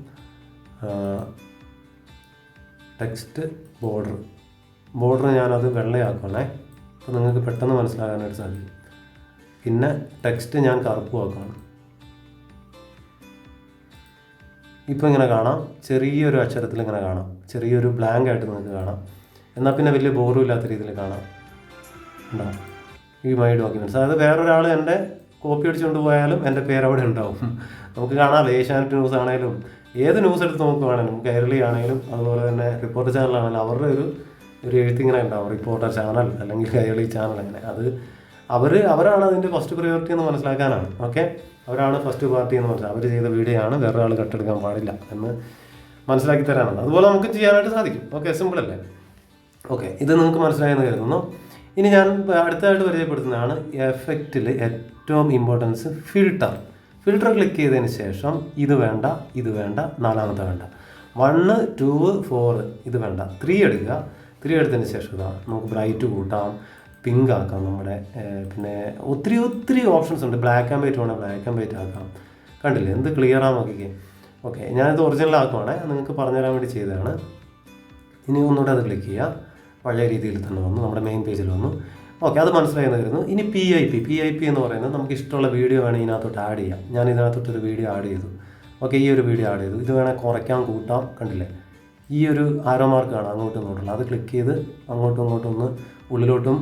ടെക്സ്റ്റ് ബോർഡർ ഞാനത് വെള്ളയാക്കണേ, അപ്പോൾ നിങ്ങൾക്ക് പെട്ടെന്ന് മനസ്സിലാകാനായിട്ട് സാധിക്കും. പിന്നെ ടെക്സ്റ്റ് ഞാൻ കറുപ്പുമാക്കണം. ഇപ്പോൾ ഇങ്ങനെ കാണാം, ചെറിയൊരു അക്ഷരത്തിൽ ഇങ്ങനെ കാണാം, ചെറിയൊരു ബ്ലാങ്ക് ആയിട്ട് നിങ്ങൾക്ക് കാണാം. എന്നാൽ പിന്നെ വലിയ ബോറും ഇല്ലാത്ത രീതിയിൽ കാണാം. ഉണ്ടാവും ഈ മൈ ഡോക്യുമെൻറ്റ്സ്. അതായത് വേറൊരാൾ എൻ്റെ കോപ്പി അടിച്ചുകൊണ്ട് പോയാലും എൻ്റെ പേര് അവിടെ ഉണ്ടാവും. നമുക്ക് കാണാമല്ലോ, ഏഷ്യാനെറ്റ് ന്യൂസ് ആണെങ്കിലും ഏത് ന്യൂസ് എടുത്ത് നോക്കുവാണെങ്കിലും, കൈരളി ആണെങ്കിലും അതുപോലെ തന്നെ റിപ്പോർട്ടർ ചാനലാണെങ്കിലും അവരുടെ ഒരു എഴുത്തിങ്ങനെ ഉണ്ടാവും, റിപ്പോർട്ടർ ചാനൽ അല്ലെങ്കിൽ കൈരളി ചാനൽ. അങ്ങനെ അത് അവരാണ് അതിൻ്റെ ഫസ്റ്റ് പ്രയോറിറ്റി എന്ന് മനസ്സിലാക്കാനാണ്. ഓക്കെ, അവരാണ് ഫസ്റ്റ് പാർട്ടി എന്ന് പറഞ്ഞാൽ അവർ ചെയ്ത വീഡിയോ ആണ്, വേറെ ആൾ കട്ടെടുക്കാൻ പാടില്ല എന്ന് മനസ്സിലാക്കി തരാനാണ്. അതുപോലെ നമുക്ക് ചെയ്യാനായിട്ട് സാധിക്കും. ഓക്കെ, സിമ്പിളല്ലേ? ഓക്കെ, ഇത് നിങ്ങൾക്ക് മനസ്സിലായെന്ന് കരുതുന്നു. ഇനി ഞാൻ അടുത്തതായിട്ട് പരിചയപ്പെടുത്തുന്നതാണ് എഫക്റ്റിൽ ഏറ്റവും ഇമ്പോർട്ടൻസ് ഫിൽട്ടർ ക്ലിക്ക് ചെയ്തതിന് ശേഷം ഇത് വേണ്ട, നാലാമത്തെ വേണ്ട, 1, 2, 4 ഇത് വേണ്ട, 3 എടുക്കുക. 3 എടുത്തതിന് ശേഷം ഇതാ നമുക്ക് ബ്രൈറ്റ് കൂട്ടാം, പിങ്ക് ആക്കാം നമ്മുടെ, പിന്നെ ഒത്തിരി ഓപ്ഷൻസ് ഉണ്ട്. ബ്ലാക്ക് ആൻഡ് വൈറ്റ് വേണം, ബ്ലാക്ക് ആൻഡ് വൈറ്റ് ആക്കാം. കണ്ടില്ലേ എന്ത് ക്ലിയറാണ് നോക്കിക്കേ. ഓക്കെ, ഞാനിത് ഒറിജിനൽ ആക്കുവാണ്, നിങ്ങൾക്ക് പറഞ്ഞുതരാൻ വേണ്ടി ചെയ്തതാണ്. ഇനി ഒന്നുകൂടെ അത് ക്ലിക്ക് ചെയ്യുക. പഴയ രീതിയിൽ തന്നെ വന്നു, നമ്മുടെ മെയിൻ പേജിൽ വന്നു. ഓക്കെ, അത് മനസ്സിലായെന്ന് വരുന്നു. ഇനി PIP എന്ന് പറയുന്നത് നമുക്ക് ഇഷ്ടമുള്ള വീഡിയോ വേണമെങ്കിൽ ഇതിനകത്തോട്ട് ആഡ് ചെയ്യാം. ഞാൻ ഇതിനകത്തോട്ടൊരു വീഡിയോ ആഡ് ചെയ്തു. ഓക്കെ, ഈ ഒരു വീഡിയോ ആഡ് ചെയ്തു. ഇത് വേണമെങ്കിൽ കുറയ്ക്കാം, കൂട്ടാം. കണ്ടില്ലേ ഈ ഒരു ആരോ മാർക്കാണ് അങ്ങോട്ടും ഇങ്ങോട്ടുള്ള, അത് ക്ലിക്ക് ചെയ്ത് അങ്ങോട്ടും ഇങ്ങോട്ടും ഒന്ന് ഉള്ളിലോട്ടും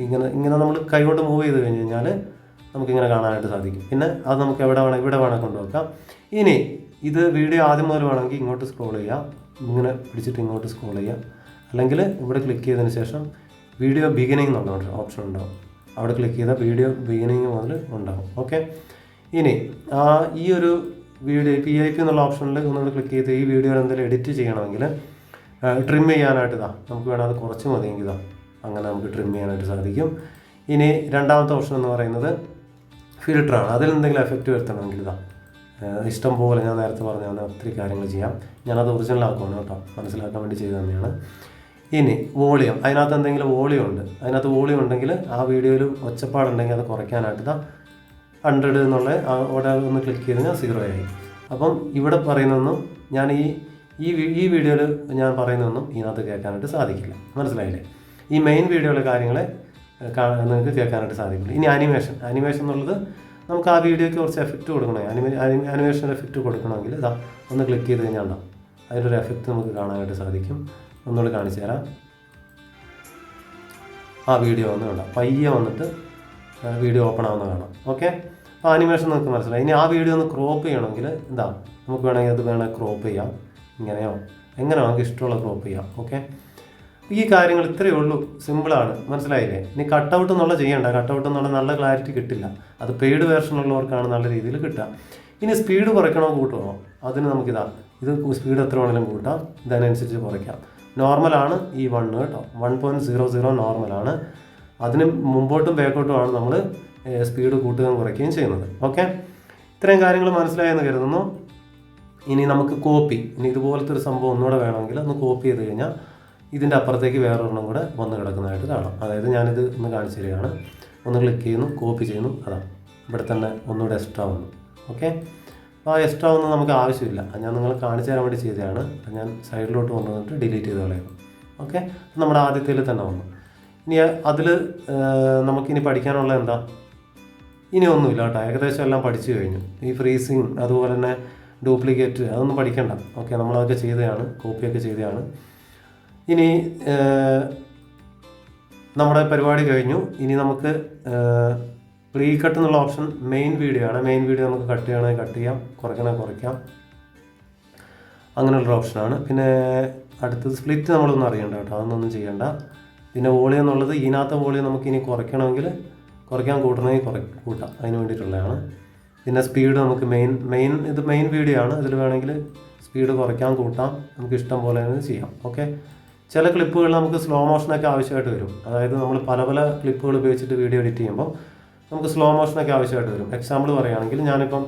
ഇങ്ങനെ നമ്മൾ കൈകൊണ്ട് മൂവ് ചെയ്ത് കഴിഞ്ഞ് കഴിഞ്ഞാൽ നമുക്കിങ്ങനെ കാണാനായിട്ട് സാധിക്കും. പിന്നെ അത് നമുക്ക് ഇവിടെ വേണം കൊണ്ടുവെക്കാം. ഇനി ഇത് വീഡിയോ ആദ്യം മുതൽ വേണമെങ്കിൽ ഇങ്ങോട്ട് സ്ക്രോൾ ചെയ്യാം, ഇങ്ങനെ പിടിച്ചിട്ട് ഇങ്ങോട്ട് സ്ക്രോൾ ചെയ്യാം. അല്ലെങ്കിൽ ഇവിടെ ക്ലിക്ക് ചെയ്തതിന് ശേഷം വീഡിയോ ബിഗിനിങ് എന്നുള്ള ഓപ്ഷൻ ഉണ്ടാവും, അവിടെ ക്ലിക്ക് ചെയ്താൽ വീഡിയോ ബിഗിനിങ് മുതൽ ഉണ്ടാവും. ഓക്കെ, ഇനി ഈ ഒരു വീഡിയോ PIP എന്നുള്ള ഓപ്ഷനിൽ ഒന്നുകൂടെ ക്ലിക്ക് ചെയ്ത് ഈ വീഡിയോയിൽ എന്തെങ്കിലും എഡിറ്റ് ചെയ്യണമെങ്കിൽ ട്രിം ചെയ്യാനായിട്ട് നമുക്ക് വേണം, അത് കുറച്ച് മതിയെങ്കിൽ അങ്ങനെ നമുക്ക് ട്രിം ചെയ്യാനായിട്ട് സാധിക്കും. ഇനി രണ്ടാമത്തെ ഓപ്ഷൻ എന്ന് പറയുന്നത് ഫിൽറ്ററാണ്. അതിൽ എന്തെങ്കിലും എഫക്റ്റ് വരുത്തണമെങ്കിൽ ഇഷ്ടം പോലെ ഞാൻ നേരത്തെ പറഞ്ഞ ഒത്തിരി കാര്യങ്ങൾ ചെയ്യാം. ഞാനത് ഒറിജിനലാക്കുവാണ് കേട്ടോ, മനസ്സിലാക്കാൻ വേണ്ടി ചെയ്ത് തന്നെയാണ്. ഇനി വോളിയം, അതിനകത്ത് എന്തെങ്കിലും വോളിയം ഉണ്ട്, അതിനകത്ത് വോളിയം ഉണ്ടെങ്കിൽ ആ വീഡിയോയിൽ ഒച്ചപ്പാടുണ്ടെങ്കിൽ അത് കുറയ്ക്കാനായിട്ട് 100 എന്നുള്ള അവിടെ ഒന്ന് ക്ലിക്ക് ചെയ്ത് ഞാൻ 0 ആയി. അപ്പം ഇവിടെ പറയുന്നൊന്നും ഞാൻ ഈ വീഡിയോയിൽ ഞാൻ പറയുന്നതൊന്നും ഇതിനകത്ത് കേൾക്കാനായിട്ട് സാധിക്കില്ല. മനസ്സിലായില്ലേ? ഈ മെയിൻ വീഡിയോയിലെ കാര്യങ്ങളെ നിങ്ങൾക്ക് കേൾക്കാനായിട്ട് സാധിക്കില്ല. ഇനി ആനിമേഷൻ എന്നുള്ളത് നമുക്ക് ആ വീഡിയോയ്ക്ക് കുറച്ച് എഫക്റ്റ് കൊടുക്കണമെങ്കിൽ ആനിമേഷൻ എഫക്റ്റ് കൊടുക്കണമെങ്കിൽ ഒന്ന് ക്ലിക്ക് ചെയ്ത് കഴിഞ്ഞാൽ ഉണ്ടാവും, അതിലൊരു എഫക്റ്റ് നമുക്ക് കാണാനായിട്ട് സാധിക്കും. ഒന്നുകൂടി കാണിച്ചു തരാം. ആ വീഡിയോ ഉണ്ടാവും, പയ്യെ വന്നിട്ട് വീഡിയോ ഓപ്പൺ ആവുന്ന കാണാം. ഓക്കെ, അപ്പോൾ ആനിമേഷൻ നമുക്ക് മനസ്സിലായി. ഇനി ആ വീഡിയോ ഒന്ന് ക്രോപ്പ് ചെയ്യണമെങ്കിൽ നമുക്ക് വേണമെങ്കിൽ അത് ക്രോപ്പ് ചെയ്യാം, ഇങ്ങനെയോ എങ്ങനെ നമുക്ക് ഇഷ്ടമുള്ള ക്രോപ്പ് ചെയ്യാം. ഓക്കെ, ഈ കാര്യങ്ങൾ ഇത്രയേ ഉള്ളൂ, സിമ്പിളാണ്. മനസ്സിലായില്ലേ? ഇനി കട്ടൗട്ട് എന്നുള്ള ചെയ്യേണ്ട, കട്ടൗട്ട് എന്നുള്ള നല്ല ക്ലാരിറ്റി കിട്ടില്ല, അത് പെയ്ഡ് വേർഷനുള്ളവർക്കാണ് നല്ല രീതിയിൽ കിട്ടുക. ഇനി സ്പീഡ് കുറയ്ക്കണോ കൂട്ടുമോ, അതിന് ഇത് സ്പീഡ് എത്ര വേണമെങ്കിലും കൂട്ടാം, ഇതിനനുസരിച്ച് കുറയ്ക്കാം. നോർമലാണ് ഈ 1 കേട്ടോ, 1.00 നോർമലാണ്. അതിന് മുമ്പോട്ടും ബാക്കോട്ടുമാണ് നമ്മൾ സ്പീഡ് കൂട്ടുകയും കുറയ്ക്കുകയും ചെയ്യുന്നത്. ഓക്കെ, ഇത്രയും കാര്യങ്ങൾ മനസ്സിലായെന്ന് കരുതുന്നു. ഇനി നമുക്ക് ഇനി ഇതുപോലത്തെ ഒരു സംഭവം ഒന്നുകൂടെ വേണമെങ്കിൽ ഒന്ന് കോപ്പി ചെയ്ത് കഴിഞ്ഞാൽ ഇതിൻ്റെ അപ്പുറത്തേക്ക് വേറൊരെണ്ണം കൂടെ വന്ന് കിടക്കുന്നതായിട്ട് കാണാം. അതായത് ഞാനിത് ഒന്ന് കാണിച്ചു തരികയാണ്. ഒന്ന് ക്ലിക്ക് ചെയ്യുന്നു, കോപ്പി ചെയ്യുന്നു, ഇവിടെ തന്നെ ഒന്നുകൂടെ എക്സ്ട്രാ വന്നു. ഓക്കെ, അപ്പോൾ ആ എക്സ്ട്രാ ഒന്നും നമുക്ക് ആവശ്യമില്ല, ഞാൻ നിങ്ങൾ കാണിച്ചു തരാൻ വേണ്ടി ചെയ്തതാണ്. ഞാൻ സൈഡിലോട്ട് കൊണ്ടുവന്നിട്ട് ഡിലീറ്റ് ചെയ്ത് കളയുന്നു. ഓക്കെ, നമ്മുടെ ആദ്യത്തേൽ തന്നെ വന്നു. ഇനി അതിൽ നമുക്കിനി പഠിക്കാനുള്ള ഇനി ഒന്നുമില്ല കേട്ടോ, ഏകദേശം എല്ലാം പഠിച്ചു കഴിഞ്ഞു. ഈ ഫ്രീസിങ് അതുപോലെ തന്നെ ഡ്യൂപ്ലിക്കേറ്റ് അതൊന്നും പഠിക്കണ്ട. ഓക്കെ, നമ്മളതൊക്കെ ചെയ്തതാണ്, കോപ്പിയൊക്കെ ചെയ്തതാണ്. ഇനി നമ്മുടെ പരിപാടി കഴിഞ്ഞു. ഇനി നമുക്ക് പ്രീ കട്ട് എന്നുള്ള ഓപ്ഷൻ മെയിൻ വീഡിയോ ആണ്. മെയിൻ വീഡിയോ നമുക്ക് കട്ട് ചെയ്യണമെങ്കിൽ കട്ട് ചെയ്യാം, കുറയ്ക്കണമെങ്കിൽ കുറയ്ക്കാം, അങ്ങനെയുള്ളൊരു ഓപ്ഷനാണ്. പിന്നെ അടുത്തത് സ്പ്ലിറ്റ് നമ്മളൊന്നും അറിയണ്ട കേട്ടോ, അതൊന്നും ചെയ്യണ്ട. പിന്നെ വോളിയം എന്നുള്ളത് ഇതിനകത്തെ വോളിയം നമുക്ക് ഇനി കുറയ്ക്കണമെങ്കിൽ കുറയ്ക്കാൻ, കൂട്ടണമെങ്കിൽ കൂട്ടാം, അതിന് വേണ്ടിയിട്ടുള്ളതാണ്. പിന്നെ സ്പീഡ് നമുക്ക് ഇത് മെയിൻ വീഡിയോ ആണ്, ഇതിൽ വേണമെങ്കിൽ സ്പീഡ് കുറയ്ക്കാൻ, കൂട്ടാം, നമുക്ക് ഇഷ്ടം പോലെ ചെയ്യാം. ഓക്കെ, ചില ക്ലിപ്പുകൾ നമുക്ക് സ്ലോ മോഷനൊക്കെ ആവശ്യമായിട്ട് വരും. അതായത് നമ്മൾ പല ക്ലിപ്പുകൾ ഉപയോഗിച്ചിട്ട് വീഡിയോ എഡിറ്റ് ചെയ്യുമ്പോൾ നമുക്ക് സ്ലോ മോഷനൊക്കെ ആവശ്യമായിട്ട് വരും. എക്സാമ്പിൾ പറയുകയാണെങ്കിൽ ഞാനിപ്പം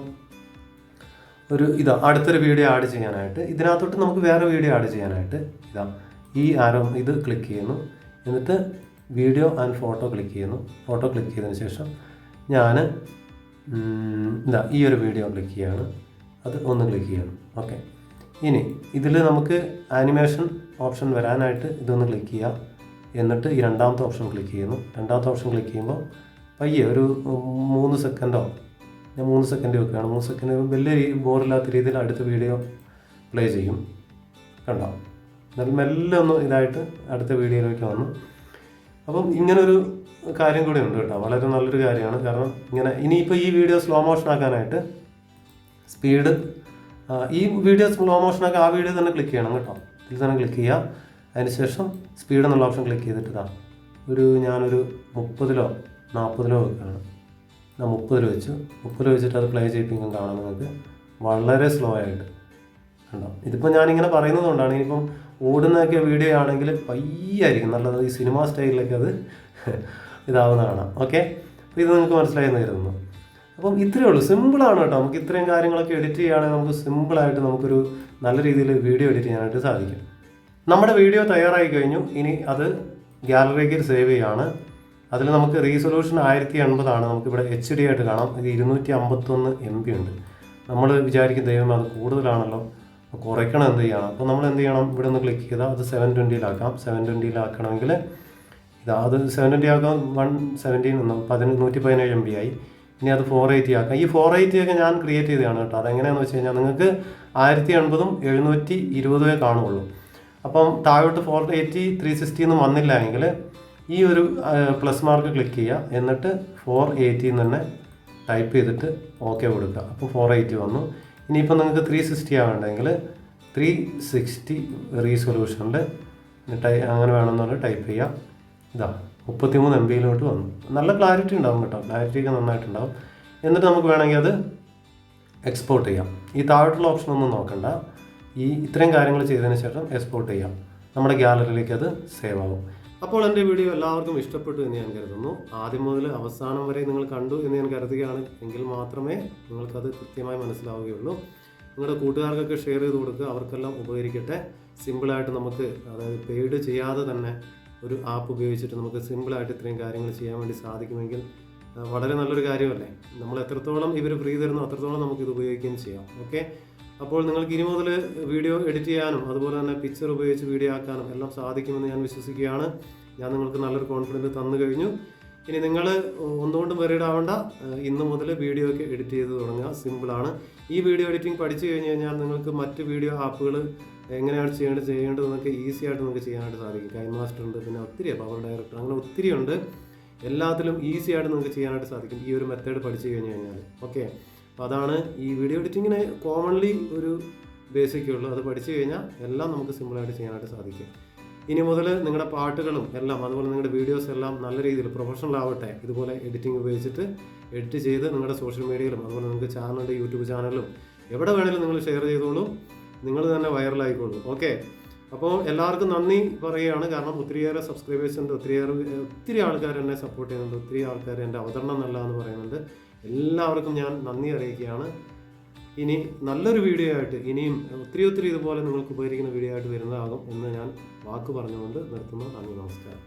അടുത്തൊരു വീഡിയോ ആഡ് ചെയ്യാനായിട്ട് ഇതിനകത്തോട്ട് നമുക്ക് വേറെ വീഡിയോ ആഡ് ചെയ്യാനായിട്ട് ഈ ആരോ ഇത് ക്ലിക്ക് ചെയ്യുന്നു, എന്നിട്ട് വീഡിയോ ആൻഡ് ഫോട്ടോ ക്ലിക്ക് ചെയ്യുന്നു. ഫോട്ടോ ക്ലിക്ക് ചെയ്തതിന് ശേഷം ഞാൻ ഈ ഒരു വീഡിയോ ക്ലിക്ക് ചെയ്യാണ്, അത് ഒന്ന് ക്ലിക്ക് ചെയ്യണം. ഓക്കെ, ഇനി ഇതിൽ നമുക്ക് ആനിമേഷൻ ഓപ്ഷൻ വരാനായിട്ട് ഇതൊന്ന് ക്ലിക്ക് ചെയ്യാം. എന്നിട്ട് ഈ രണ്ടാമത്തെ ഓപ്ഷൻ ക്ലിക്ക് ചെയ്യുന്നു. രണ്ടാമത്തെ ഓപ്ഷൻ ക്ലിക്ക് ചെയ്യുമ്പോൾ പയ്യെ ഒരു 3 സെക്കൻഡോ, ഞാൻ 3 സെക്കൻഡ് വെക്കുകയാണ്. 3 സെക്കൻഡ് വലിയ ബോറില്ലാത്ത രീതിയിൽ അടുത്ത വീഡിയോ പ്ലേ ചെയ്യും. കണ്ടോ, എന്നാലും മെല്ലെ ഒന്ന് ഇതായിട്ട് അടുത്ത വീഡിയോയിലേക്ക് വന്നു. അപ്പം ഇങ്ങനൊരു കാര്യം കൂടി ഉണ്ട് കേട്ടോ, വളരെ നല്ലൊരു കാര്യമാണ്. കാരണം ഇനിയിപ്പോൾ ഈ വീഡിയോ സ്ലോ മോഷൻ ആക്കാനായിട്ട് സ്പീഡ് ഈ വീഡിയോ സ്ലോ മോഷനൊക്കെ ആ വീഡിയോ തന്നെ ക്ലിക്ക് ചെയ്യണം കേട്ടോ, ഇതിൽ തന്നെ ക്ലിക്ക് ചെയ്യുക. അതിനുശേഷം സ്പീഡ് എന്നുള്ള ഓപ്ഷൻ ക്ലിക്ക് ചെയ്തിട്ട് ഞാനൊരു 30-ലോ 40-ലോ വെക്കുകയാണ്. ഞാൻ 30-ൽ വെച്ചു. 30-ൽ വെച്ചിട്ട് അത് പ്ലേ ചെയ്യിപ്പിക്കാൻ കാണാം നിങ്ങൾക്ക്, വളരെ സ്ലോ ആയിട്ട് കണ്ടോ. ഇതിപ്പോൾ ഞാനിങ്ങനെ പറയുന്നത് കൊണ്ടാണ്. ഇനിയിപ്പം ഓടുന്നതൊക്കെ വീഡിയോ ആണെങ്കിൽ പയ്യായിരിക്കും, നല്ലത് ഈ സിനിമ സ്റ്റൈലിലൊക്കെ അത് ഇതാവുന്ന കാണാം. ഓക്കെ, അപ്പോൾ ഇത് നിങ്ങൾക്ക് മനസ്സിലായെന്ന് കരുതുന്നു. അപ്പം ഇത്രയേ ഉള്ളൂ, സിമ്പിളാണ് കേട്ടോ. നമുക്ക് ഇത്രയും കാര്യങ്ങളൊക്കെ എഡിറ്റ് ചെയ്യുകയാണെങ്കിൽ നമുക്ക് സിമ്പിളായിട്ട് നമുക്കൊരു നല്ല രീതിയിൽ വീഡിയോ എഡിറ്റ് ചെയ്യാനായിട്ട് സാധിക്കും. നമ്മുടെ വീഡിയോ തയ്യാറായി കഴിഞ്ഞു. ഇനി അത് ഗാലറിക്ക് സേവ് ചെയ്യാണ്. അതിൽ നമുക്ക് റീസൊല്യൂഷൻ 1080 നമുക്കിവിടെ HD ആയിട്ട് കാണാം. ഇത് 251 MB ഉണ്ട്. നമ്മൾ വിചാരിക്കും ദൈവം അത് കൂടുതലാണല്ലോ, കുറയ്ക്കണം എന്ത് ചെയ്യണം. അപ്പോൾ നമ്മൾ എന്ത് ചെയ്യണം, ഇവിടെ ഒന്ന് ക്ലിക്ക് ചെയ്താൽ അത് 720 720 ഇതാ അത് 720 ആക്കാം. 117 117 MB ആയി. ഇനി അത് 480 ആക്കാം. ഈ 480 ഒക്കെ ഞാൻ ക്രിയേറ്റ് ചെയ്തതാണ് കേട്ടോ. അതെങ്ങനെയാണെന്ന് വെച്ച് കഴിഞ്ഞാൽ നിങ്ങൾക്ക് 1080 720 കാണുള്ളൂ. അപ്പം താഴോട്ട് 480 360 ഒന്നും വന്നില്ല എങ്കിൽ ഈ ഒരു പ്ലസ് മാർക്ക് ക്ലിക്ക് ചെയ്യുക. എന്നിട്ട് 480 തന്നെ ടൈപ്പ് ചെയ്തിട്ട് ഓക്കെ കൊടുക്കുക. അപ്പോൾ 480 വന്നു. ഇനിയിപ്പോൾ നിങ്ങൾക്ക് 360 ആവേണ്ടെങ്കിൽ 360 റീസൊല്യൂഷനിൽ അങ്ങനെ വേണമെന്നുള്ളത് ടൈപ്പ് ചെയ്യാം. ഇതാ 33 MB വന്നു. നല്ല ക്ലാരിറ്റി ഉണ്ടാവും കേട്ടോ, ക്ലാരിറ്റിയൊക്കെ നന്നായിട്ടുണ്ടാവും. എന്നിട്ട് നമുക്ക് വേണമെങ്കിൽ അത് എക്സ്പോർട്ട് ചെയ്യാം. ഈ താഴോട്ടുള്ള ഓപ്ഷൻ ഒന്നും നോക്കണ്ട. ഈ ഇത്രയും കാര്യങ്ങൾ ചെയ്തതിന് ശേഷം എക്സ്പോർട്ട് ചെയ്യാം. നമ്മുടെ ഗാലറിയിലേക്ക് അത് സേവ് ആകും. അപ്പോൾ എൻ്റെ വീഡിയോ എല്ലാവർക്കും ഇഷ്ടപ്പെട്ടു എന്ന് ഞാൻ കരുതുന്നു. ആദ്യം മുതൽ അവസാനം വരെ നിങ്ങൾ കണ്ടു എന്ന് ഞാൻ കരുതുകയാണ്. എങ്കിൽ മാത്രമേ നിങ്ങൾക്കത് കൃത്യമായി മനസ്സിലാവുകയുള്ളൂ. നിങ്ങളുടെ കൂട്ടുകാർക്കൊക്കെ ഷെയർ ചെയ്ത് കൊടുക്കുക, അവർക്കെല്ലാം ഉപകരിക്കട്ടെ. സിമ്പിളായിട്ട് നമുക്ക്, അതായത് പെയ്ഡ് ചെയ്യാതെ തന്നെ ഒരു ആപ്പ് ഉപയോഗിച്ചിട്ട് നമുക്ക് സിമ്പിളായിട്ട് ഇത്രയും കാര്യങ്ങൾ ചെയ്യാൻ വേണ്ടി സാധിക്കുമെങ്കിൽ വളരെ നല്ലൊരു കാര്യമല്ലേ. നമ്മൾ എത്രത്തോളം ഇവർ ഫ്രീ തരുന്നു അത്രത്തോളം നമുക്കിത് ഉപയോഗിക്കുകയും ചെയ്യാം. ഓക്കെ, അപ്പോൾ നിങ്ങൾക്ക് ഇനി മുതൽ വീഡിയോ എഡിറ്റ് ചെയ്യാനും അതുപോലെ തന്നെ പിക്ചർ ഉപയോഗിച്ച് വീഡിയോ ആക്കാനും എല്ലാം സാധിക്കുമെന്ന് ഞാൻ വിശ്വസിക്കുകയാണ്. ഞാൻ നിങ്ങൾക്ക് നല്ലൊരു കോൺഫിഡൻസ് തന്നു കഴിഞ്ഞു. ഇനി നിങ്ങൾ ഒന്നുകൊണ്ടും വെറീഡ് ആവേണ്ട. ഇന്ന് മുതൽ വീഡിയോ ഒക്കെ എഡിറ്റ് ചെയ്ത് തുടങ്ങുക. സിമ്പിളാണ്. ഈ വീഡിയോ എഡിറ്റിംഗ് പഠിച്ചു കഴിഞ്ഞ് കഴിഞ്ഞാൽ നിങ്ങൾക്ക് മറ്റ് വീഡിയോ ആപ്പുകൾ എങ്ങനെയാണ് ചെയ്യേണ്ടത് എന്നൊക്കെ ഈസി ആയിട്ട് നമുക്ക് ചെയ്യാനായിട്ട് സാധിക്കും. കൈൻ മാസ്റ്റർ ഉണ്ട്, പിന്നെ ഒത്തിരി പവർ ഡയറക്ടർ, അങ്ങനെ ഒത്തിരി ഉണ്ട്. എല്ലാത്തിലും ഈസി ആയിട്ട് നമുക്ക് ചെയ്യാനായിട്ട് സാധിക്കും ഈ ഒരു മെത്തേഡ് പഠിച്ചു കഴിഞ്ഞ് കഴിഞ്ഞാൽ. ഓക്കെ, അപ്പോൾ അതാണ് ഈ വീഡിയോ എഡിറ്റിങ്ങിന് കോമൺലി ഒരു ബേസിക് ഉള്ളൂ. അത് പഠിച്ചു കഴിഞ്ഞാൽ എല്ലാം നമുക്ക് സിമ്പിളായിട്ട് ചെയ്യാനായിട്ട് സാധിക്കും. ഇനി മുതൽ നിങ്ങളുടെ പാട്ടുകളും എല്ലാം അതുപോലെ നിങ്ങളുടെ വീഡിയോസ് എല്ലാം നല്ല രീതിയിൽ പ്രൊഫഷണൽ ആവട്ടെ. ഇതുപോലെ എഡിറ്റിംഗ് ഉപയോഗിച്ചിട്ട് എഡിറ്റ് ചെയ്ത് നിങ്ങളുടെ സോഷ്യൽ മീഡിയയിലും അതുപോലെ നിങ്ങൾക്ക് ചാനലുണ്ട്, യൂട്യൂബ് ചാനലിലും എവിടെ വേണമെങ്കിലും നിങ്ങൾ ഷെയർ ചെയ്തോളൂ. നിങ്ങൾ തന്നെ വൈറലായിക്കോളൂ. ഓക്കെ, അപ്പോൾ എല്ലാവർക്കും നന്ദി പറയുകയാണ്. കാരണം ഒത്തിരിയേറെ സബ്സ്ക്രൈബേഴ്സ് ഉണ്ട്, ഒത്തിരി ആൾക്കാർ എന്നെ സപ്പോർട്ട് ചെയ്യുന്നുണ്ട്, ഒത്തിരി ആൾക്കാർ എൻ്റെ അവതരണം നല്ല എന്ന് പറയുന്നുണ്ട്. എല്ലാവർക്കും ഞാൻ നന്ദി അറിയിക്കുകയാണ്. ഇനി നല്ലൊരു വീഡിയോ ആയിട്ട് ഇനിയും ഒത്തിരി ഇതുപോലെ നിങ്ങൾക്ക് ഉപകരിക്കുന്ന വീഡിയോ ആയിട്ട് വരുന്നതാകും എന്ന് ഞാൻ വാക്ക് പറഞ്ഞുകൊണ്ട് നിർത്തുന്നു. നന്ദി, നമസ്കാരം.